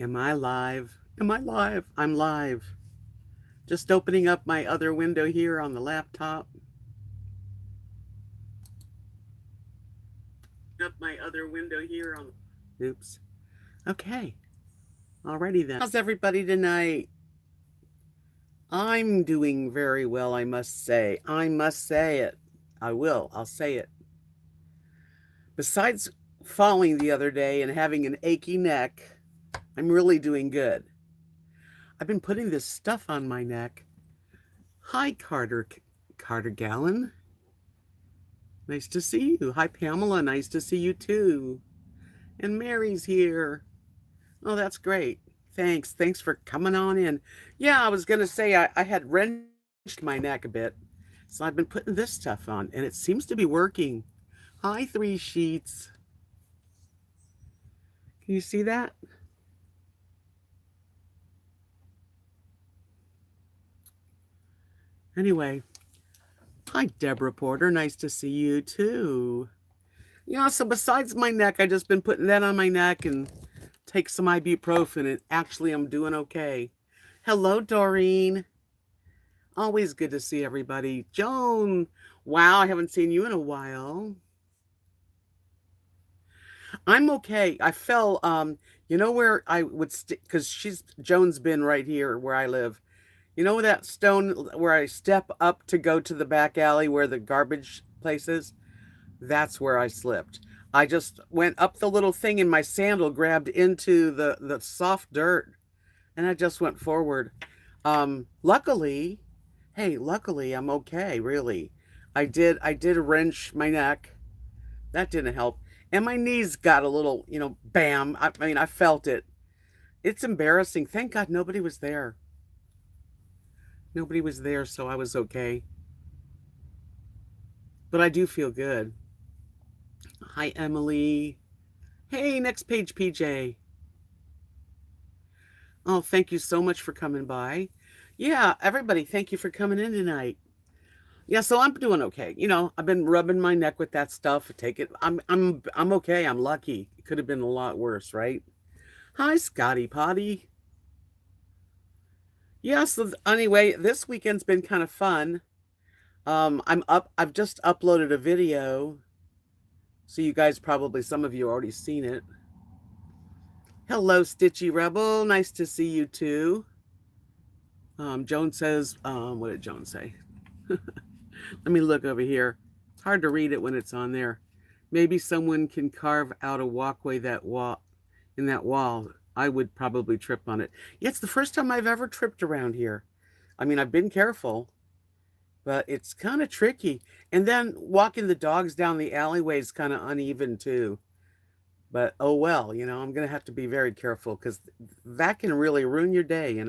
Am I live? Am I live? I'm live. Just opening up my other window here on the laptop. Up my other window here on. Oops. Okay. Alrighty then. How's everybody tonight? I'm doing very well, I must say. I must say it. I will. I'll say it. Besides falling the other day and having an achy neck, I'm really doing good. I've been putting this stuff on my neck. Hi, Carter Gallon. Nice to see you. Hi, Pamela. Nice to see you too. And Mary's here. Oh, that's great. Thanks. Thanks for coming on in. Yeah, I was going to say I had wrenched my neck a bit. So I've been putting this stuff on and it seems to be working. Hi, Three Sheets. Can you see that? Anyway, hi, Deborah Porter. Nice to see you too. Yeah, so besides my neck, I just been putting that on my neck and take some ibuprofen, and actually I'm doing okay. Hello, Doreen. Always good to see everybody. Joan, wow, I haven't seen you in a while. I'm okay. I fell, you know where I would because Joan's been right here where I live. You know that stone where I step up to go to the back alley where the garbage place is? That's where I slipped. I just went up the little thing and my sandal grabbed into the soft dirt and I just went forward. Luckily, hey, luckily I'm okay, really. I did wrench my neck. That didn't help. And my knees got a little, bam. I mean, I felt it. It's embarrassing. Thank God nobody was there. Nobody was there, so I was okay. But I do feel good. Hi, Emily. Hey, next page, PJ. Oh, thank you so much for coming by. Yeah, everybody, thank you for coming in tonight. Yeah, so I'm doing okay. I've been rubbing my neck with that stuff. Take it. I'm okay. I'm lucky. It could have been a lot worse, right? Hi, Scotty Potty. Yeah, so anyway, this weekend's been kind of fun. I've just uploaded a video. So you guys probably, some of you already seen it. Hello, Stitchy Rebel. Nice to see you too. Joan says, what did Joan say? Let me look over here. It's hard to read it when it's on there. Maybe someone can carve out a walkway in that wall. I would probably trip on it. Yeah, it's the first time I've ever tripped around here. I mean, I've been careful, but it's kind of tricky. And then walking the dogs down the alleyway is kind of uneven too. But oh well, I'm going to have to be very careful because that can really ruin your day.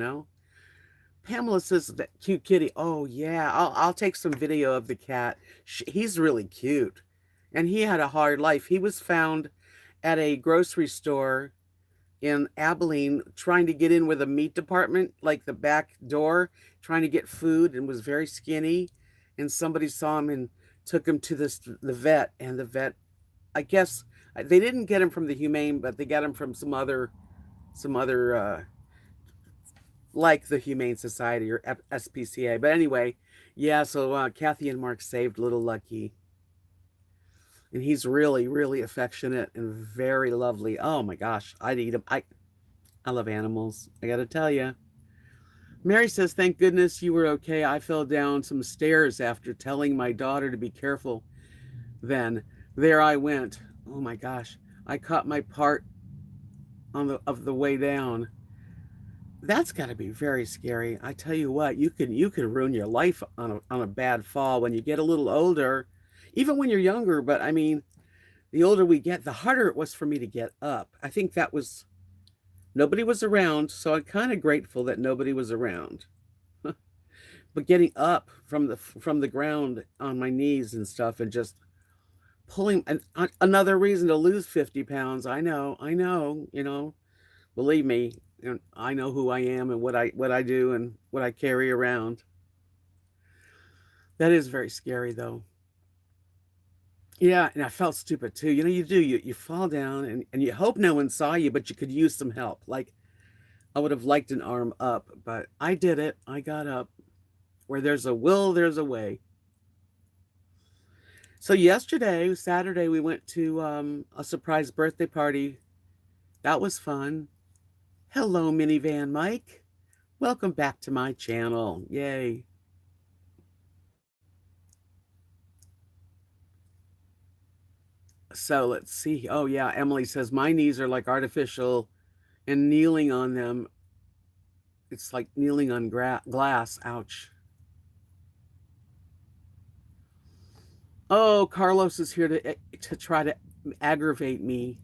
Pamela says that cute kitty. Oh yeah, I'll take some video of the cat. He's really cute, and he had a hard life. He was found at a grocery store in Abilene trying to get in with a meat department, like the back door, trying to get food, and was very skinny. And somebody saw him and took him to the vet, and the vet, I guess they didn't get him from the humane, but they got him from some other like the Humane Society or SPCA. But anyway, yeah, so Kathy and Mark saved little Lucky. And he's really, really affectionate and very lovely. Oh my gosh, I'd eat him. I love animals. I got to tell you. Mary says, thank goodness you were okay. I fell down some stairs after telling my daughter to be careful. Then there I went. Oh my gosh, I caught my part of the way down. That's got to be very scary. I tell you what, you could ruin your life on a bad fall when you get a little older, even when you're younger. But I mean, the older we get, the harder it was for me to get up. I think that was nobody was around, so I'm kind of grateful that nobody was around. But getting up from the ground on my knees and stuff, and just pulling, and another reason to lose 50 pounds. I know, believe me, and I know who I am and what I do and what I carry around. That is very scary though. Yeah, and I felt stupid too. You know, you do. You fall down and you hope no one saw you, but you could use some help. Like I would have liked an arm up, but I did it. I got up. Where there's a will, there's a way. So yesterday, Saturday, we went to a surprise birthday party. That was fun. Hello, Minivan Mike. Welcome back to my channel. Yay. So let's see. Oh, yeah. Emily says, my knees are like artificial and kneeling on them. It's like kneeling on glass. Ouch. Oh, Carlos is here to try to aggravate me.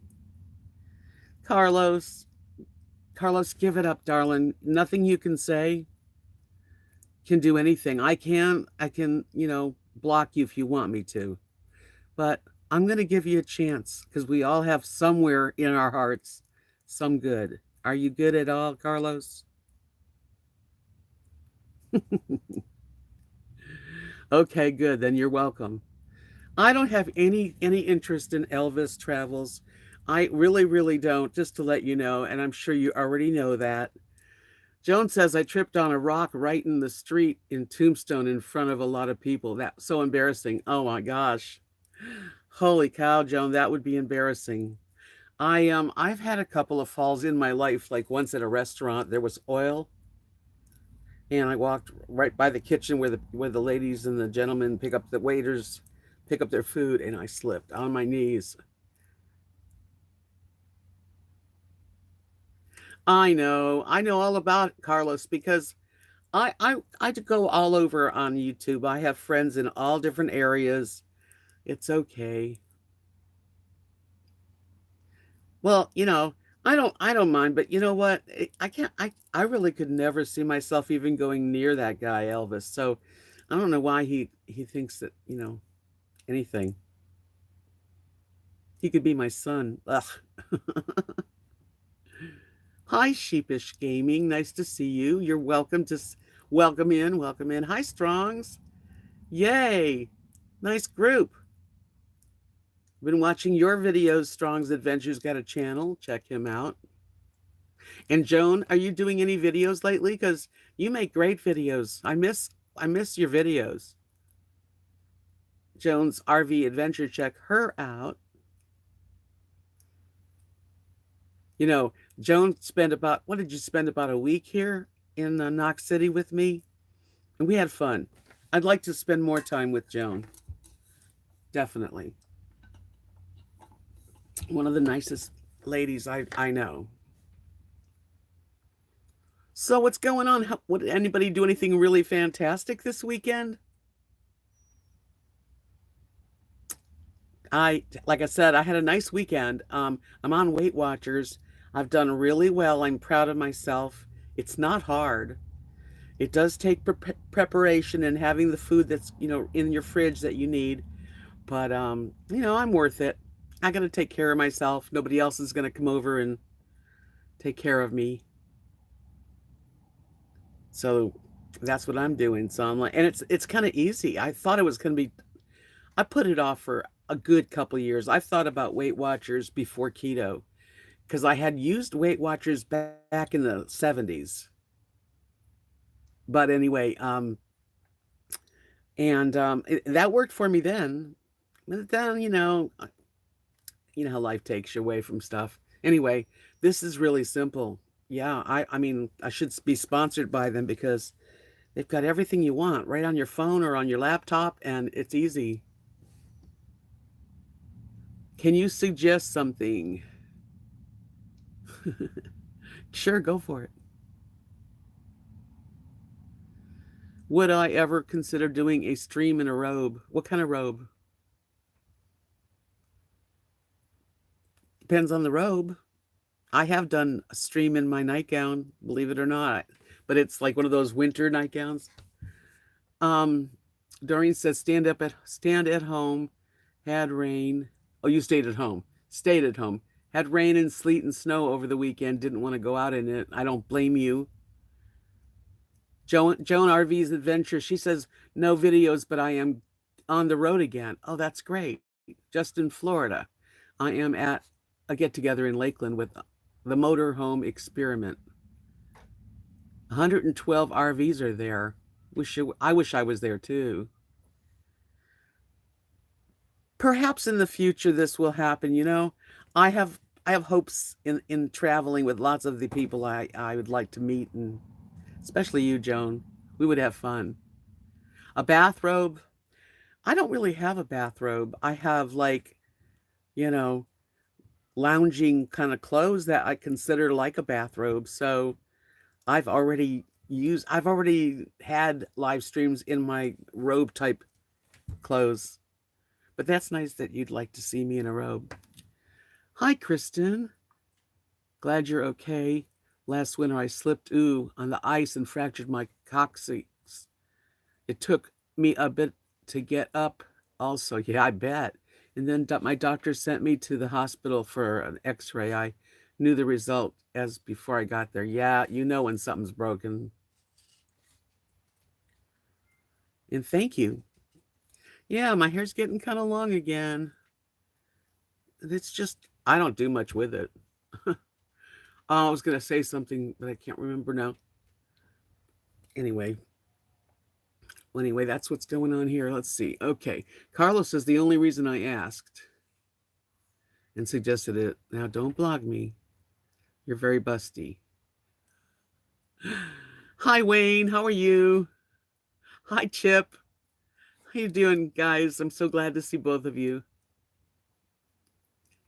Carlos, Carlos, give it up, darling. Nothing you can say can do anything. I can, block you if you want me to. But I'm going to give you a chance because we all have somewhere in our hearts some good. Are you good at all, Carlos? Okay, good. Then you're welcome. I don't have any interest in Elvis travels. I really, really don't, just to let you know, and I'm sure you already know that. Joan says I tripped on a rock right in the street in Tombstone in front of a lot of people. That's so embarrassing. Oh my gosh. Holy cow, Joan, that would be embarrassing. I've had a couple of falls in my life, like once at a restaurant, there was oil, and I walked right by the kitchen where the ladies and the gentlemen waiters pick up their food, and I slipped on my knees. I know all about it, Carlos, because I go all over on YouTube. I have friends in all different areas. It's okay. Well, I don't mind, but you know what? I can't I really could never see myself even going near that guy Elvis. So I don't know why he thinks that, anything. He could be my son. Ugh. Hi, Sheepish Gaming. Nice to see you. You're welcome to welcome in, welcome in. Hi, Strongs. Yay. Nice group. Been watching your videos. Strong's Adventures got a channel. Check him out. And Joan, are you doing any videos lately? Because you make great videos. I miss your videos. Joan's RV Adventure. Check her out. Joan spent what did you spend about a week here in Knox City with me? And we had fun. I'd like to spend more time with Joan. Definitely. One of the nicest ladies I know. So what's going on? Would anybody do anything really fantastic this weekend? Like I said, I had a nice weekend. I'm on Weight Watchers. I've done really well. I'm proud of myself. It's not hard. It does take preparation and having the food that's, in your fridge that you need. But, I'm worth it. I got to take care of myself. Nobody else is going to come over and take care of me. So that's what I'm doing. So I'm like, and it's kind of easy. I thought it was going to be, I put it off for a good couple years. I've thought about Weight Watchers before keto because I had used Weight Watchers back in the 70s. But anyway, that worked for me then. But then, how life takes you away from stuff. Anyway, this is really simple. Yeah, I mean, I should be sponsored by them because they've got everything you want right on your phone or on your laptop, and it's easy. Can you suggest something? Sure, go for it. Would I ever consider doing a stream in a robe? What kind of robe? Depends on the robe. I have done a stream in my nightgown, believe it or not, but it's like one of those winter nightgowns. Doreen says, stand at home, had rain. Oh, you stayed at home. Stayed at home. Had rain and sleet and snow over the weekend. Didn't want to go out in it. I don't blame you. Joan RV's Adventure. She says, no videos, but I am on the road again. Oh, that's great. Just in Florida. I am at a get-together in Lakeland with the Motorhome Experiment. 112 RVs are there. I wish I was there too. Perhaps in the future this will happen. I have hopes in traveling with lots of the people I would like to meet, and especially you, Joan. We would have fun. A bathrobe. I don't really have a bathrobe. I have like, you know, lounging kind of clothes that I consider like a bathrobe. So I've already had live streams in my robe type clothes. But that's nice that you'd like to see me in a robe. Hi, Kristen. Glad you're okay. Last winter I slipped on the ice and fractured my coccyx. It took me a bit to get up also. Yeah, I bet. And then my doctor sent me to the hospital for an x-ray. I knew the result as before I got there. Yeah, you know when something's broken. And thank you. Yeah, my hair's getting kind of long again. It's just, I don't do much with it. I was going to say something, but I can't remember now. Anyway, that's what's going on here. Let's see. Okay. Carlos says the only reason I asked and suggested it. Now, don't blog me. You're very busty. Hi, Wayne. How are you? Hi, Chip. How you doing, guys? I'm so glad to see both of you.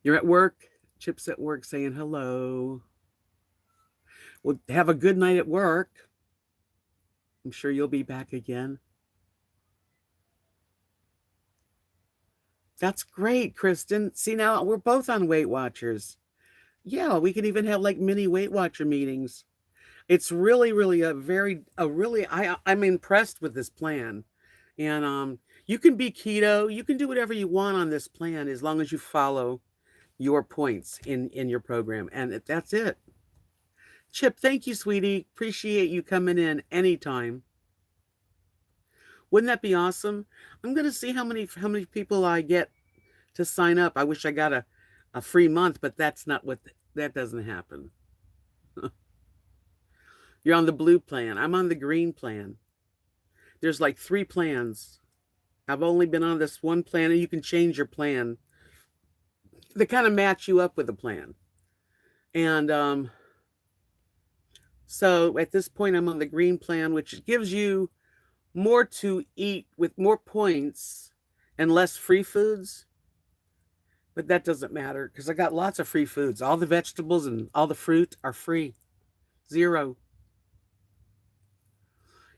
You're at work? Chip's at work saying hello. Well, have a good night at work. I'm sure you'll be back again. That's great, Kristen. See, now we're both on Weight Watchers. Yeah, we could even have like mini Weight Watcher meetings. It's really, really I'm impressed with this plan. And you can be keto, you can do whatever you want on this plan as long as you follow your points in your program. And that's it. Chip, thank you, sweetie. Appreciate you coming in anytime. Wouldn't that be awesome? I'm gonna see how many people I get to sign up. I wish I got a free month, but that doesn't happen. You're on the blue plan. I'm on the green plan. There's like 3 plans. I've only been on this one plan, and you can change your plan. They kind of match you up with a plan. And so at this point, I'm on the green plan, which gives you more to eat with more points and less free foods. But that doesn't matter because I got lots of free foods. All the vegetables and all the fruit are free. 0.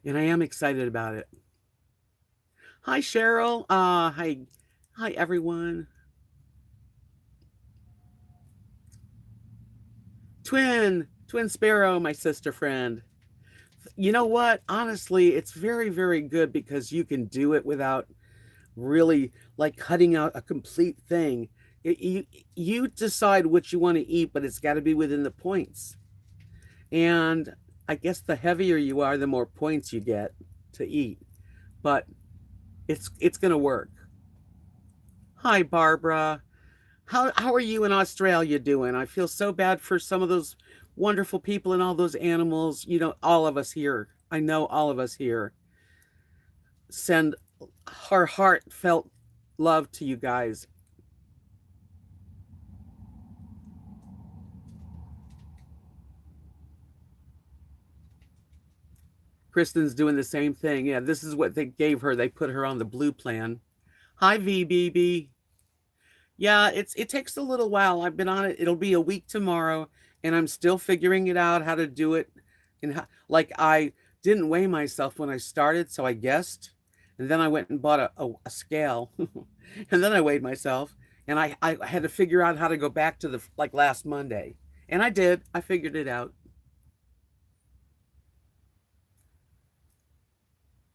And I am excited about it. Hi, Cheryl. Hi, everyone. Twin Sparrow, my sister friend. You know what? Honestly, it's very, very good because you can do it without really like cutting out a complete thing. You decide what you want to eat, but it's got to be within the points. And I guess the heavier you are, the more points you get to eat. But it's going to work. Hi, Barbara. How are you in Australia doing? I feel so bad for some of those wonderful people and all those animals. All of us here. I know all of us here send our heartfelt love to you guys. Kristen's doing the same thing. Yeah, this is what they gave her. They put her on the blue plan. Hi, VBB. Yeah, it takes a little while. I've been on it. It'll be a week tomorrow, and I'm still figuring it out how to do it. And like I didn't weigh myself when I started, so I guessed, and then I went and bought a scale, and then I weighed myself, and I had to figure out how to go back to the like last Monday, and I did. I figured it out.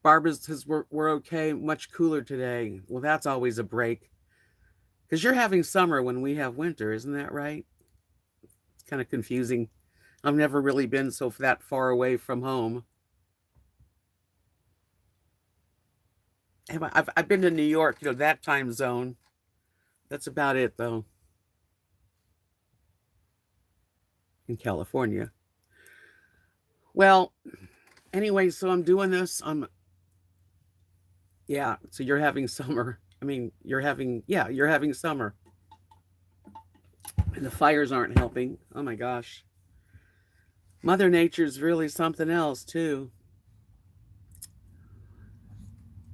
Barbara says we're okay, much cooler today. Well, that's always a break. Because you're having summer when we have winter, isn't that right? It's kind of confusing. I've never really been so that far away from home. I've been to New York, that time zone. That's about it, though, in California. Well, anyway, so I'm doing this. Yeah, so you're having summer. I mean, you're having summer. And the fires aren't helping. Oh my gosh. Mother Nature's really something else too.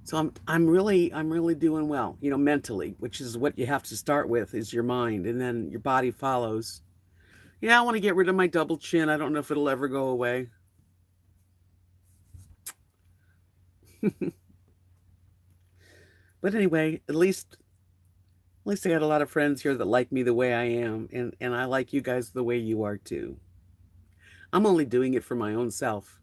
So I'm really doing well, mentally, which is what you have to start with is your mind, and then your body follows. Yeah, I want to get rid of my double chin. I don't know if it'll ever go away. But anyway, at least I got a lot of friends here that like me the way I am, and I like you guys the way you are too. I'm only doing it for my own self.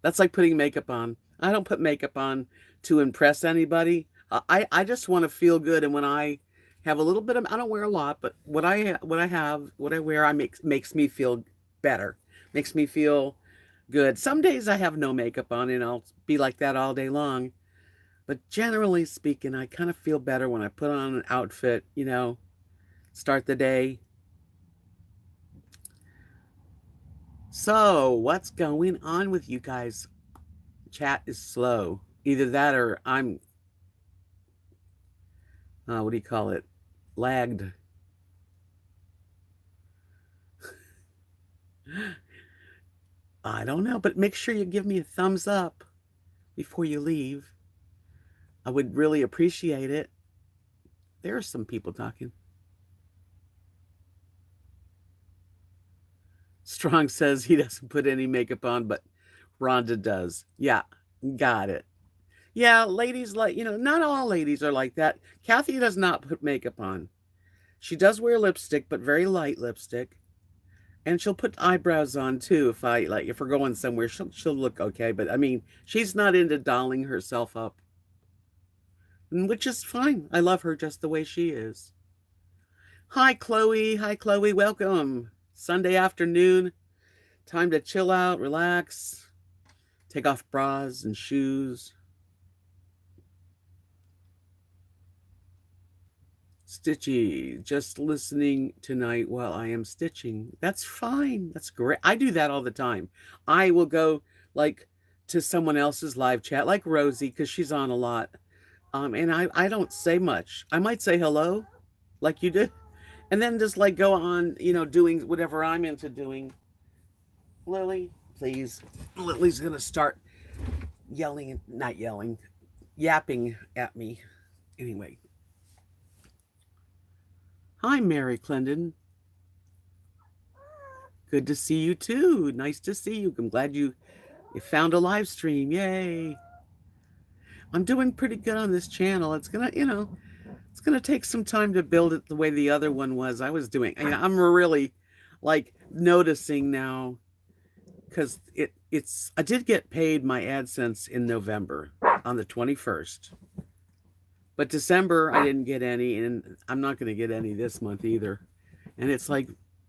That's like putting makeup on. I don't put makeup on to impress anybody. I just want to feel good, and when I have a little bit of, I don't wear a lot, but what I wear, I makes me feel better. Makes me feel good. Some days I have no makeup on, and I'll be like that all day long. But generally speaking, I kind of feel better when I put on an outfit, start the day. So, what's going on with you guys? Chat is slow. Either that or I'm, what do you call it? Lagged. I don't know, but make sure you give me a thumbs up before you leave. I would really appreciate it. There are some people talking. Strong says he doesn't put any makeup on, but Rhonda does. Yeah, got it. Yeah, ladies not all ladies are like that. Kathy does not put makeup on. She does wear lipstick, but very light lipstick. And she'll put eyebrows on too if we're going somewhere, she'll look okay. But I mean, she's not into dolling herself up, which is fine. I love her just the way she is. Hi, Chloe. Hi, Chloe. Welcome. Sunday afternoon. Time to chill out, relax, take off bras and shoes. Stitchy, just listening tonight while I am stitching. That's fine. That's great. I do that all the time. I will go like to someone else's live chat, like Rosie, because she's on a lot. And I don't say much. I might say hello, like you did, and then just like go on, doing whatever I'm into doing. Lily, please. Lily's gonna start not yelling, yapping at me. Anyway. Hi, Mary Clendon. Good to see you too. Nice to see you. I'm glad you found a live stream. Yay. I'm doing pretty good on this channel. It's gonna take some time to build it the way the other one was. I'm really like noticing now because I did get paid my AdSense in November on the 21st. But December, I didn't get any, and I'm not going to get any this month either. And it's like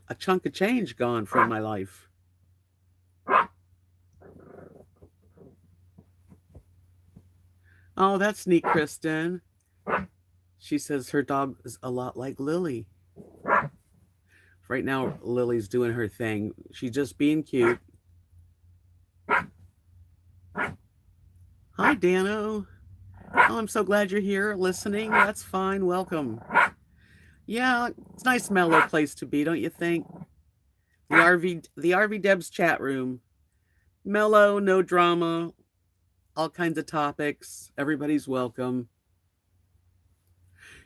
a chunk of change gone from my life. Oh, that's neat, Kristen. She says her dog is a lot like Lily. Right now, Lily's doing her thing. She's just being cute. Hi, Dano. Oh, I'm so glad you're here listening. That's fine. Welcome. Yeah, it's a nice mellow place to be, don't you think? The RV Debs chat room. Mellow, no drama, all kinds of topics. Everybody's welcome.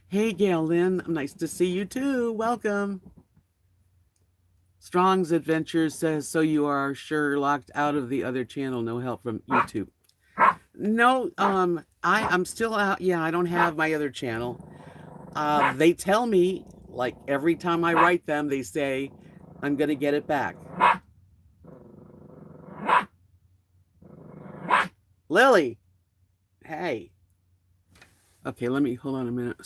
Hey, Gail Lynn. Nice to see you too. Welcome. Strong's Adventures says, so you are sure locked out of the other channel. No help from YouTube. No, I'm still out. Yeah, I don't have my other channel. They tell me, like, every time I write them, they say, I'm going to get it back. Lily. Hey. Okay, hold on a minute.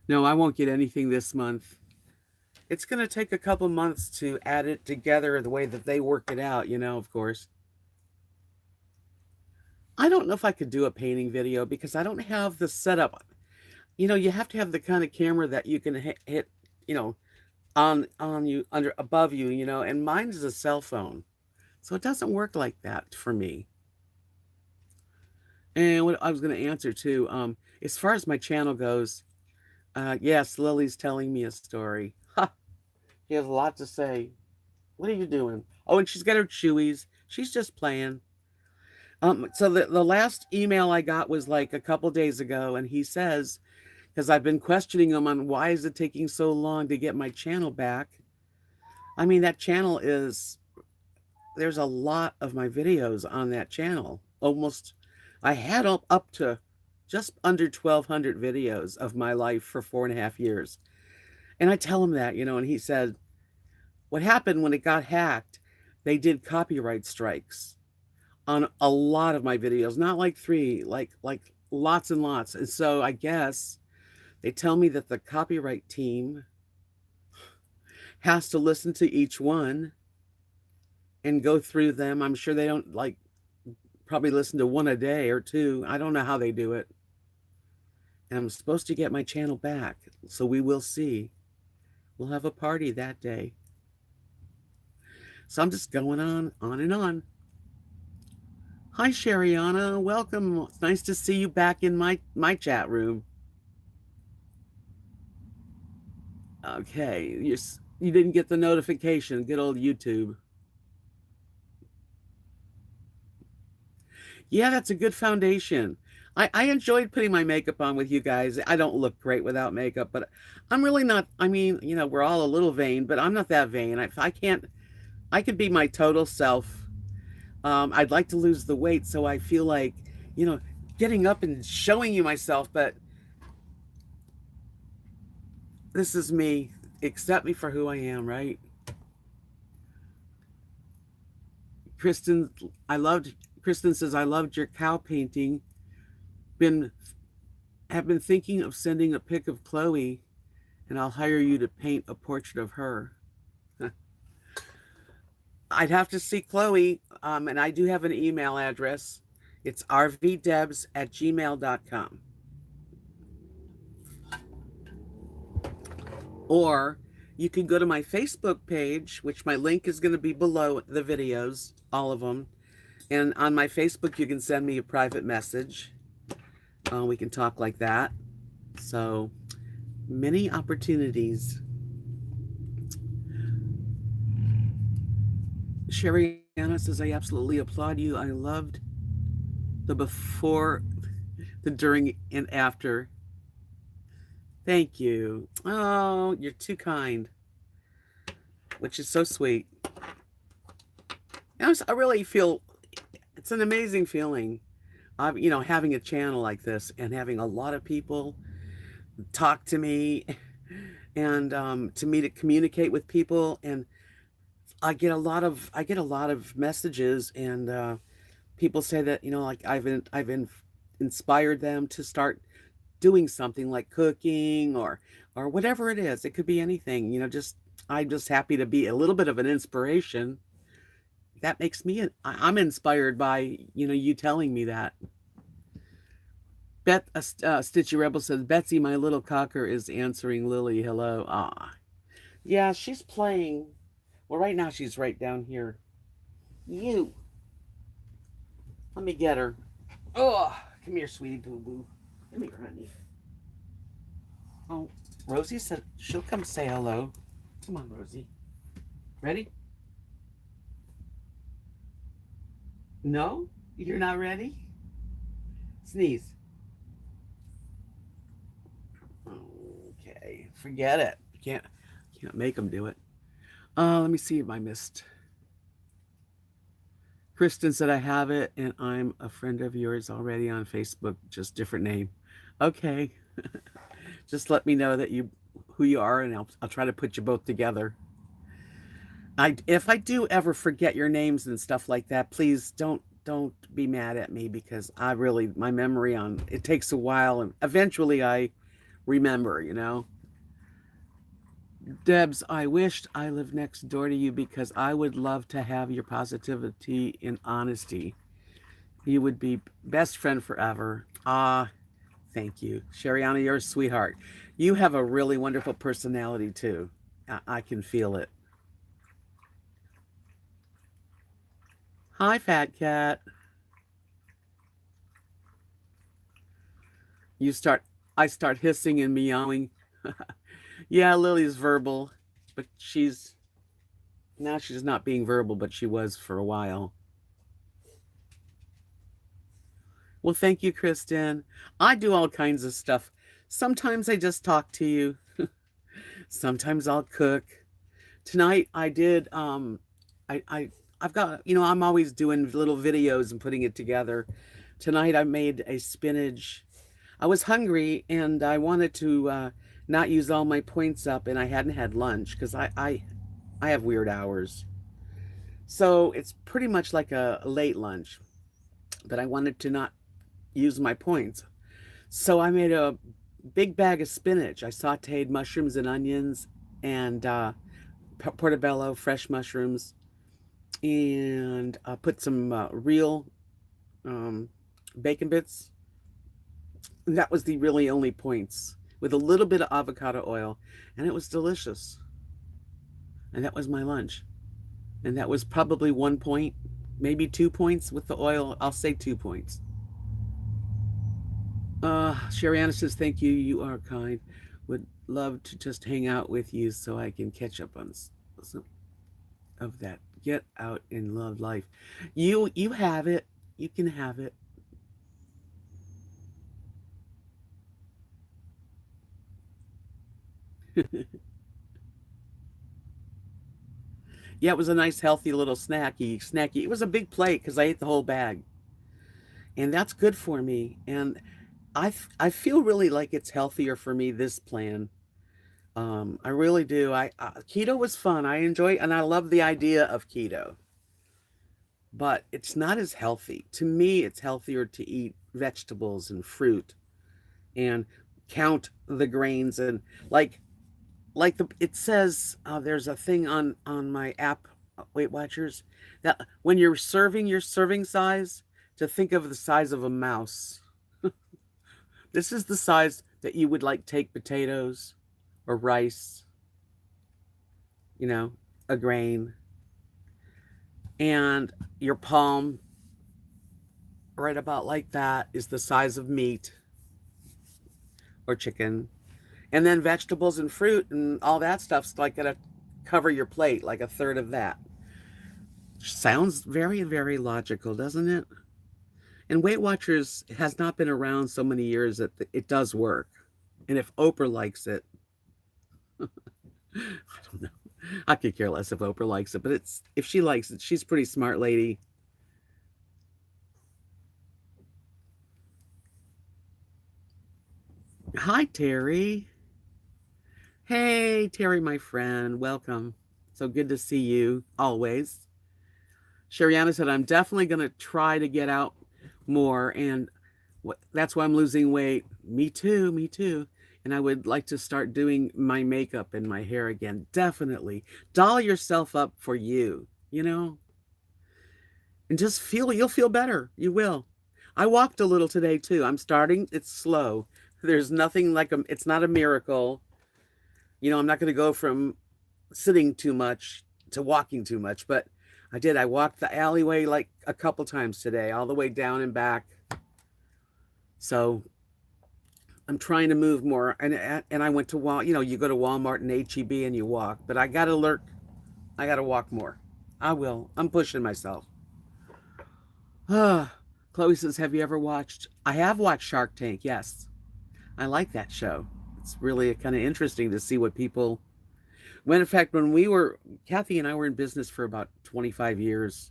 No, I won't get anything this month. It's going to take a couple months to add it together the way that they work it out, of course. I don't know if I could do a painting video because I don't have the setup. You have to have the kind of camera that you can hit, on you, under above you, you know, and mine is a cell phone. So it doesn't work like that for me. And what I was going to answer too, as far as my channel goes, yes, Lily's telling me a story. Ha! She has a lot to say. What are you doing? Oh, and she's got her chewies. She's just playing. So the last email I got was like a couple days ago, and he says, because I've been questioning him on why is it taking so long to get my channel back. I mean, that channel is, there's a lot of my videos on that channel. Almost, I had up to just under 1,200 videos of my life for 4.5 years. And I tell him that, you know, and he said, what happened when it got hacked, they did copyright strikes on a lot of my videos, not like three, like lots and lots. And so I guess they tell me that the copyright team has to listen to each one and go through them. I'm sure they don't like probably listen to one a day or two. I don't know how they do it. And I'm supposed to get my channel back. So we will see. We'll have a party that day. So I'm just going on and on. Hi, Shariana. Welcome. It's nice to see you back in my chat room. Okay. You didn't get the notification. Good old YouTube. Yeah, that's a good foundation. I enjoyed putting my makeup on with you guys. I don't look great without makeup, but I'm really not. I mean, you know, we're all a little vain, but I'm not that vain. I could be my total self. I'd like to lose the weight, so I feel like, you know, getting up and showing you myself, but this is me. Accept me for who I am, right? Kristen says, I loved your cow painting. Have been thinking of sending a pic of Chloe, and I'll hire you to paint a portrait of her. I'd have to see Chloe, and I do have an email address. It's rvdebs@gmail.com. Or you can go to my Facebook page, which my link is going to be below the videos, all of them. And on my Facebook, you can send me a private message. We can talk like that. So many opportunities. Sherry-Anna says, I absolutely applaud you. I loved the before, the during, and after. Thank you. Oh, you're too kind, which is so sweet. I really feel it's an amazing feeling. You know, having a channel like this and having a lot of people talk to me and to communicate with people, and I get a lot of messages, and people say that, you know, like I've inspired them to start doing something like cooking or whatever it is. It could be anything, you know. I'm just happy to be a little bit of an inspiration. That makes me, I'm inspired by, you know, you telling me that. Stitchy Rebel says, Betsy, my little cocker, is answering Lily. Hello. Ah, yeah, she's playing. Well, right now she's right down here. You. Let me get her. Oh, come here, sweetie boo boo. Come here, honey. Oh, Rosie said she'll come say hello. Come on, Rosie. Ready? No? You're not ready? Sneeze. Okay, forget it. You can't make them do it. Let me see if I missed. Kristen said, I have it, and I'm a friend of yours already on Facebook, just different name. Okay. Just let me know that who you are, and I'll try to put you both together. If I do ever forget your names and stuff like that, please don't be mad at me, because my memory on it takes a while, and eventually I remember, you know. Debs, I wished I lived next door to you, because I would love to have your positivity and honesty. You would be best friend forever. Ah, thank you. Shariana, you're a sweetheart. You have a really wonderful personality too. I can feel it. Hi, fat cat. You start, I start hissing and meowing. Yeah, Lily's verbal, but she's not being verbal, but she was for a while. Well, thank you, Kristen. I do all kinds of stuff. Sometimes I just talk to you. Sometimes I'll cook. Tonight I did I've got, I'm always doing little videos and putting it together. Tonight I made a spinach. I was hungry and I wanted to not use all my points up, and I hadn't had lunch because I have weird hours. So it's pretty much like a late lunch, but I wanted to not use my points. So I made a big bag of spinach. I sauteed mushrooms and onions and portobello, fresh mushrooms, and put some real um, bacon bits. And that was the really only points, with a little bit of avocado oil, and it was delicious. And that was my lunch. And that was probably 1 point, maybe 2 points with the oil. I'll say 2 points. Sherriana says, thank you. You are kind. Would love to just hang out with you so I can catch up on some of that. Get out and love life. You have it. You can have it. Yeah, it was a nice, healthy little snacky. It was a big plate because I ate the whole bag, and that's good for me. And I feel really like it's healthier for me, this plan. I really do. Keto was fun. I enjoy, and I love the idea of keto, but it's not as healthy. To me, it's healthier to eat vegetables and fruit and count the grains, and like it says, there's a thing on my app, Weight Watchers, that when you're serving your serving size, to think of the size of a mouse. This is the size that you would like take potatoes or rice, you know, a grain, and your palm, right about like that, is the size of meat or chicken. And then vegetables and fruit and all that stuff's like gonna cover your plate, like a third of that. Sounds very, very logical, doesn't it? And Weight Watchers has not been around so many years that it does work. And if Oprah likes it, I don't know. I could care less if Oprah likes it, but if she likes it, she's a pretty smart lady. Hi, Terry. Hey, Terry, my friend. Welcome. So good to see you always. Shariana said, I'm definitely going to try to get out more. And that's why I'm losing weight. Me too. Me too. And I would like to start doing my makeup and my hair again. Definitely. Doll yourself up for you, and just you'll feel better. You will. I walked a little today too. I'm starting, it's slow. There's nothing like it's not a miracle. I'm not going to go from sitting too much to walking too much, but I did. I walked the alleyway like a couple times today, all the way down and back. So I'm trying to move more. And I went to you go to Walmart and HEB and you walk, but I got to walk more. I will. I'm pushing myself. Chloe says, have you ever watched? I have watched Shark Tank. Yes. I like that show. It's really kind of interesting to see what people, in fact, Kathy and I were in business for about 25 years,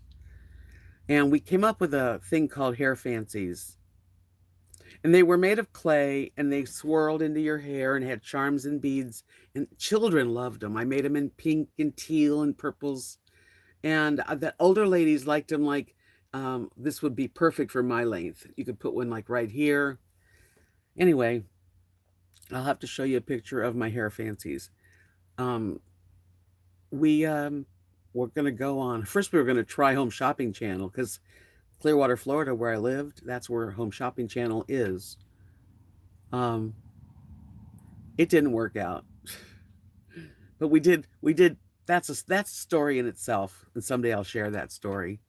and we came up with a thing called hair fancies. And they were made of clay, and they swirled into your hair and had charms and beads, and children loved them. I made them in pink and teal and purples, and the older ladies liked them like, this would be perfect for my length. You could put one like right here. Anyway, I'll have to show you a picture of my hair fancies. We were going to go on. First, we were going to try Home Shopping Channel because Clearwater, Florida, where I lived, that's where Home Shopping Channel is. It didn't work out. But we did, that's a story in itself. And someday I'll share that story.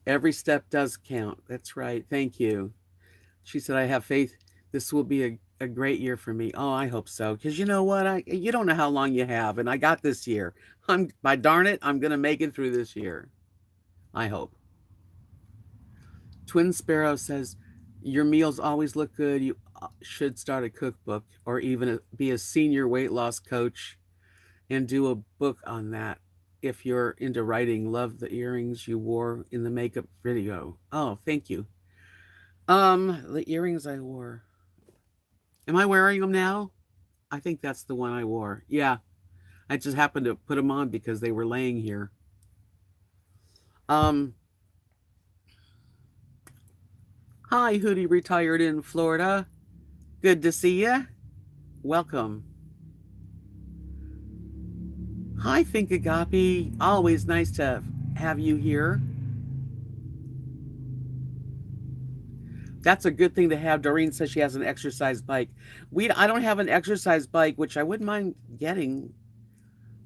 Every step does count. That's right. Thank you. She said, I have faith this will be a great year for me. Oh, I hope so. Because you know what? You don't know how long you have, and I got this year. By darn it, I'm gonna make it through this year. I hope. Twin Sparrow says, your meals always look good. You should start a cookbook or even be a senior weight loss coach and do a book on that. If you're into writing, love the earrings you wore in the makeup video. Oh, thank you. The earrings I wore. Am I wearing them now? I think that's the one I wore. Yeah, I just happened to put them on because they were laying here. Um, Hi, Hootie retired in Florida. Good to see you. Welcome. Hi, Think Agape. Always nice to have you here. That's a good thing to have. Doreen says she has an exercise bike. I don't have an exercise bike, which I wouldn't mind getting.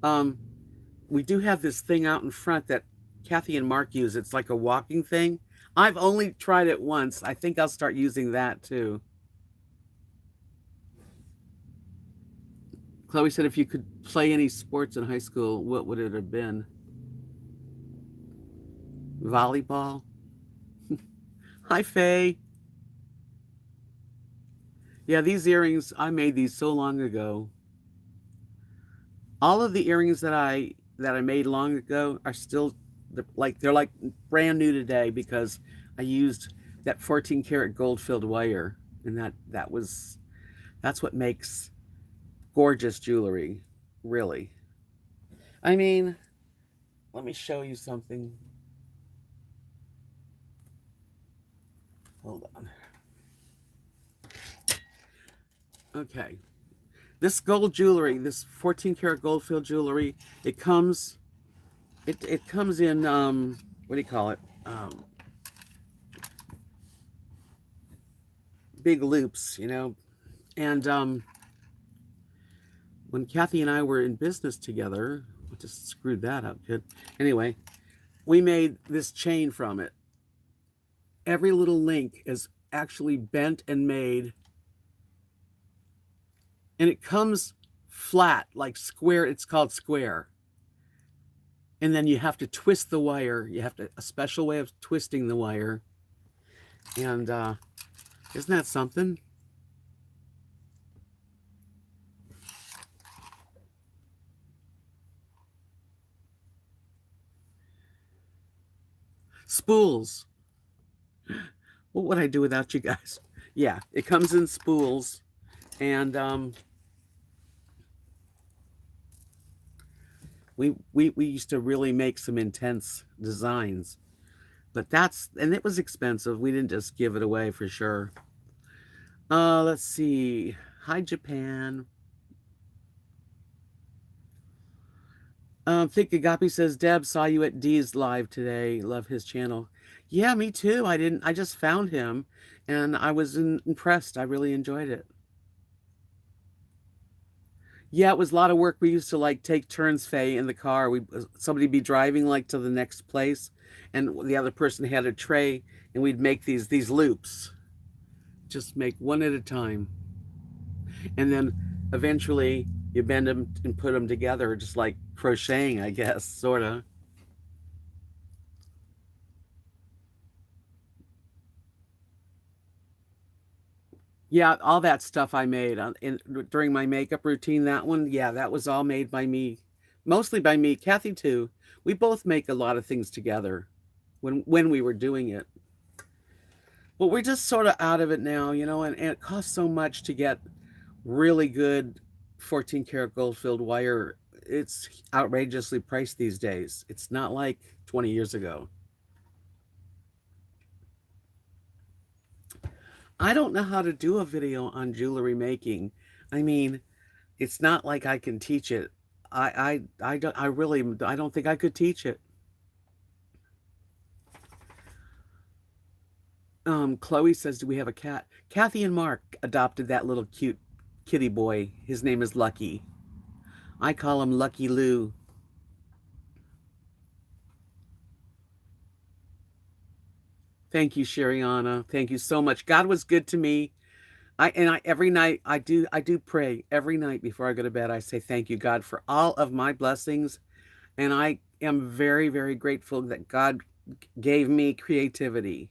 Um, we do have this thing out in front that Kathy and Mark use. It's like a walking thing. I've only tried it once. I think I'll start using that too. Chloe said, if you could play any sports in high school, what would it have been? Volleyball? Hi, Faye. Yeah, these earrings, I made these so long ago. All of the earrings that I made long ago are still they're like brand new today because I used that 14 karat gold filled wire, and that's what makes gorgeous jewelry, really. I mean, let me show you something. Hold on. Okay. This gold jewelry, this 14 karat gold filled jewelry, it comes it comes in what do you call it? Big loops, you know. And when Kathy and I were in business together, I just screwed that up, kid. Anyway, we made this chain from it. Every little link is actually bent and made, and it comes flat, like square. It's called square. And then you have to twist the wire. You have a special way of twisting the wire. And isn't that something? Spools. What would I do without you guys? Yeah, it comes in spools, and we used to really make some intense designs, but and it was expensive. We didn't just give it away for sure. Let's see. Hi, Japan. Think Agape says, Deb, saw you at D's live today. Love his channel. Yeah, me too. I just found him and I was impressed. I really enjoyed it. Yeah, it was a lot of work. We used to like take turns, Faye, in the car. Somebody be driving like to the next place, and the other person had a tray, and we'd make these loops. Just make one at a time. And then eventually you bend them and put them together, just like crocheting, I guess, sort of. Yeah, all that stuff I made during my makeup routine. That one, yeah, that was all made by me, mostly by me. Kathy too. We both make a lot of things together when we were doing it. But we're just sort of out of it now, you know, and it costs so much to get really good 14 karat gold filled wire. It's outrageously priced these days. It's not like 20 years ago. I don't know how to do a video on jewelry making. I mean, it's not like I can teach it. I don't think I could teach it. Chloe says, do we have a cat? Kathy and Mark adopted that little cute kitty boy. His name is Lucky. I call him Lucky Lou. Thank you, Sheriana. Thank you so much. God was good to me. I every night I do pray every night before I go to bed. I say thank you, God, for all of my blessings. And I am very, very grateful that God gave me creativity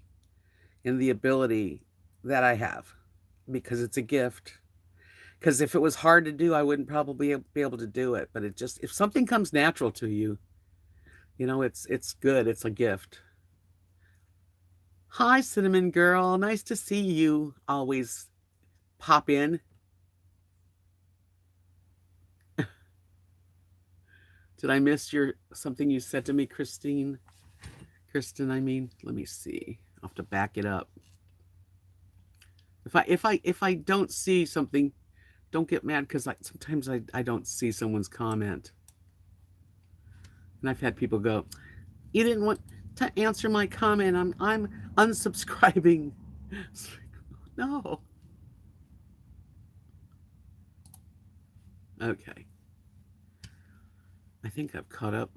and the ability that I have, because it's a gift. Because if it was hard to do, I wouldn't probably be able to do it. But it just, if something comes natural to you, it's good. It's a gift. Hi, Cinnamon Girl. Nice to see you. Always pop in. Did I miss your something you said to me, Christine? Kristen, I mean, let me see. I'll have to back it up. If I don't see something, don't get mad, because sometimes I don't see someone's comment. And I've had people go, you didn't want to answer my comment. I'm unsubscribing. No. Okay. I think I've caught up.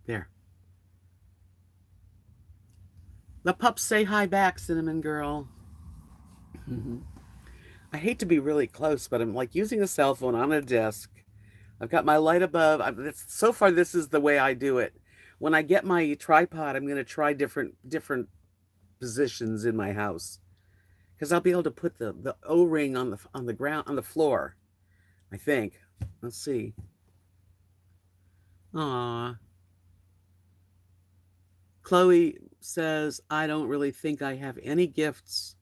There. The pups say hi back, Cinnamon Girl. I hate to be really close, but I'm like using a cell phone on a desk. I've got my light above. So far, this is the way I do it. When I get my tripod, I'm going to try different positions in my house, because I'll be able to put the O-ring on the ground, on the floor, I think. Let's see. Aw. Chloe says, I don't really think I have any gifts.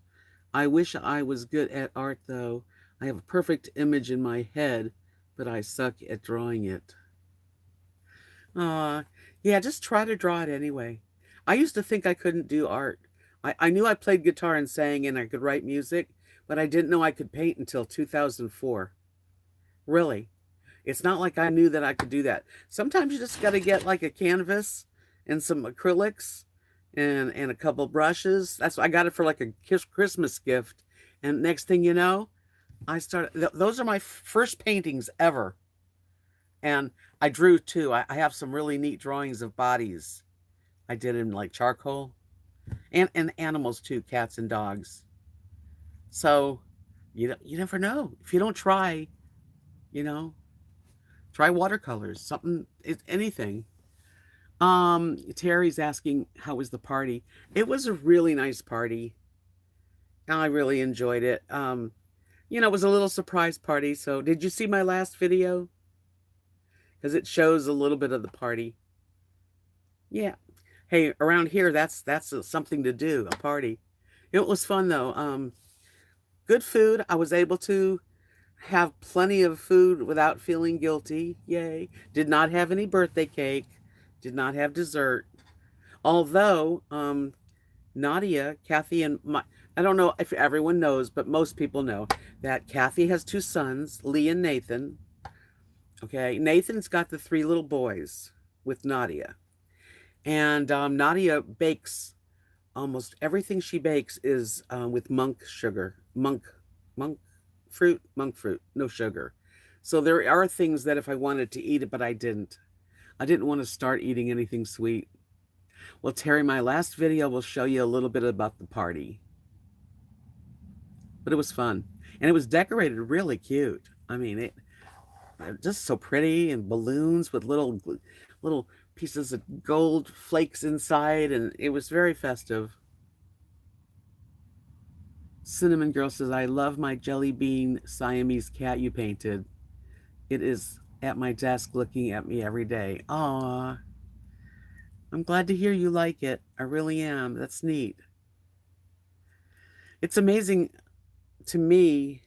I wish I was good at art, though. I have a perfect image in my head, but I suck at drawing it. Yeah, just try to draw it anyway. I used to think I couldn't do art. I knew I played guitar and sang and I could write music, but I didn't know I could paint until 2004. Really. It's not like I knew that I could do that. Sometimes you just got to get like a canvas and some acrylics and a couple brushes. That's I got it for like a Christmas gift. And next thing you know, I started. Those are my first paintings ever. And I drew too. I have some really neat drawings of bodies. I did in like charcoal, and animals too, cats and dogs. So you never know. If you don't try, you know, try watercolors, something, anything. Terry's asking, how was the party? It was a really nice party. I really enjoyed it. It was a little surprise party. So did you see my last video? Because it shows a little bit of the party. Yeah. Hey, around here, that's something to do, a party. It was fun though. Good food. I was able to have plenty of food without feeling guilty. Yay. Did not have any birthday cake. Did not have dessert. Although, Nadia, Kathy, and I don't know if everyone knows, but most people know that Kathy has two sons, Lee and Nathan. Okay. Nathan's got the three little boys with Nadia. And Nadia bakes, almost everything she bakes is with monk sugar, monk fruit, no sugar. So there are things that if I wanted to eat it, but I didn't want to start eating anything sweet. Well, Terry, my last video will show you a little bit about the party. But it was fun. And it was decorated really cute. I mean, it just so pretty, and balloons with little pieces of gold flakes inside, and it was very festive. Cinnamon Girl says, I love my jelly bean Siamese cat you painted. It is at my desk looking at me every day. Aw. I'm glad to hear you like it. I really am. That's neat. It's amazing to me,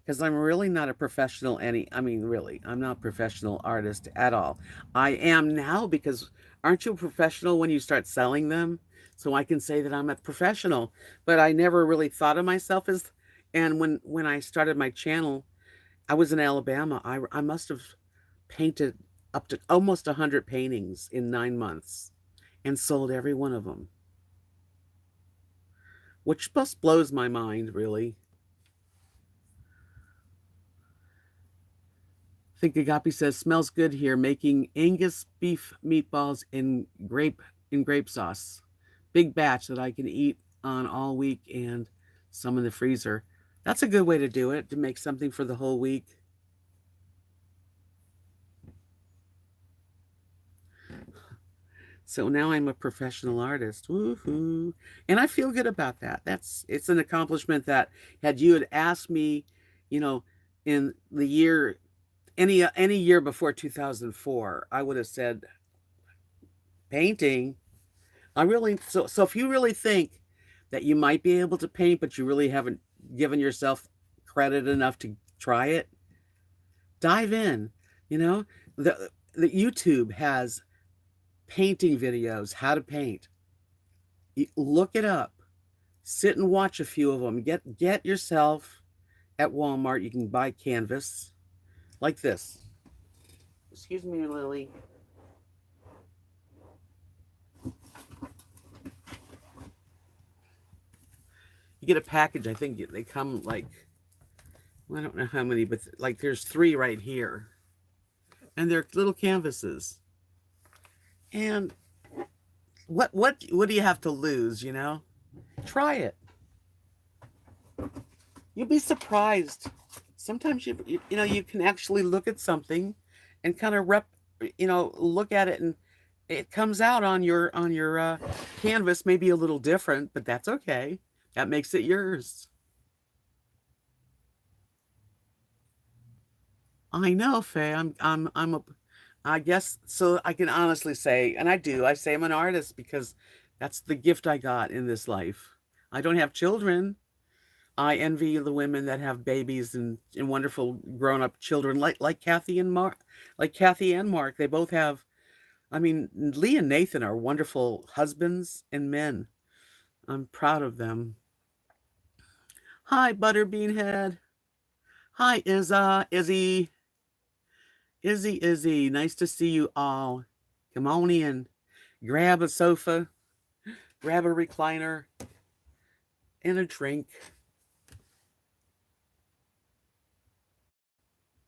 because I'm really not a professional really, I'm not a professional artist at all. I am now, because aren't you a professional when you start selling them? So I can say that I'm a professional, but I never really thought of myself as, and when I started my channel, I was in Alabama. I must have painted up to almost 100 paintings in 9 months and sold every one of them. which just blows my mind, really. I think Agape says, smells good here, making Angus beef meatballs in grape sauce. Big batch that I can eat on all week and some in the freezer. That's a good way to do it, to make something for the whole week. So now I'm a professional artist. Woohoo. And I feel good about that. It's an accomplishment that had you had asked me, you know, in the year any year before 2004, I would have said painting. I really so if you really think that you might be able to paint, but you really haven't given yourself credit enough to try it, dive in. You know, the YouTube has painting videos, how to paint. Look it up. Sit and watch a few of them. Get yourself at Walmart. You can buy canvas like this. Excuse me, Lily. You get a package. I think they come like, I don't know how many, but like there's 3 right here, and they're little canvases. And what do you have to lose? You know, try it. You'll be surprised. Sometimes you can actually look at something and kind of look at it, and it comes out on your canvas maybe a little different, but that's okay. That makes it yours. I know, Faye. I guess so. I can honestly say, and I do. I say I'm an artist because that's the gift I got in this life. I don't have children. I envy the women that have babies and wonderful grown-up children like Kathy and Mark, like Kathy and Mark. They both have, I mean, Lee and Nathan are wonderful husbands and men. I'm proud of them. Hi, Butterbean Head. Hi, Izzy. Izzy. Nice to see you all. Come on in. Grab a sofa, grab a recliner, and a drink.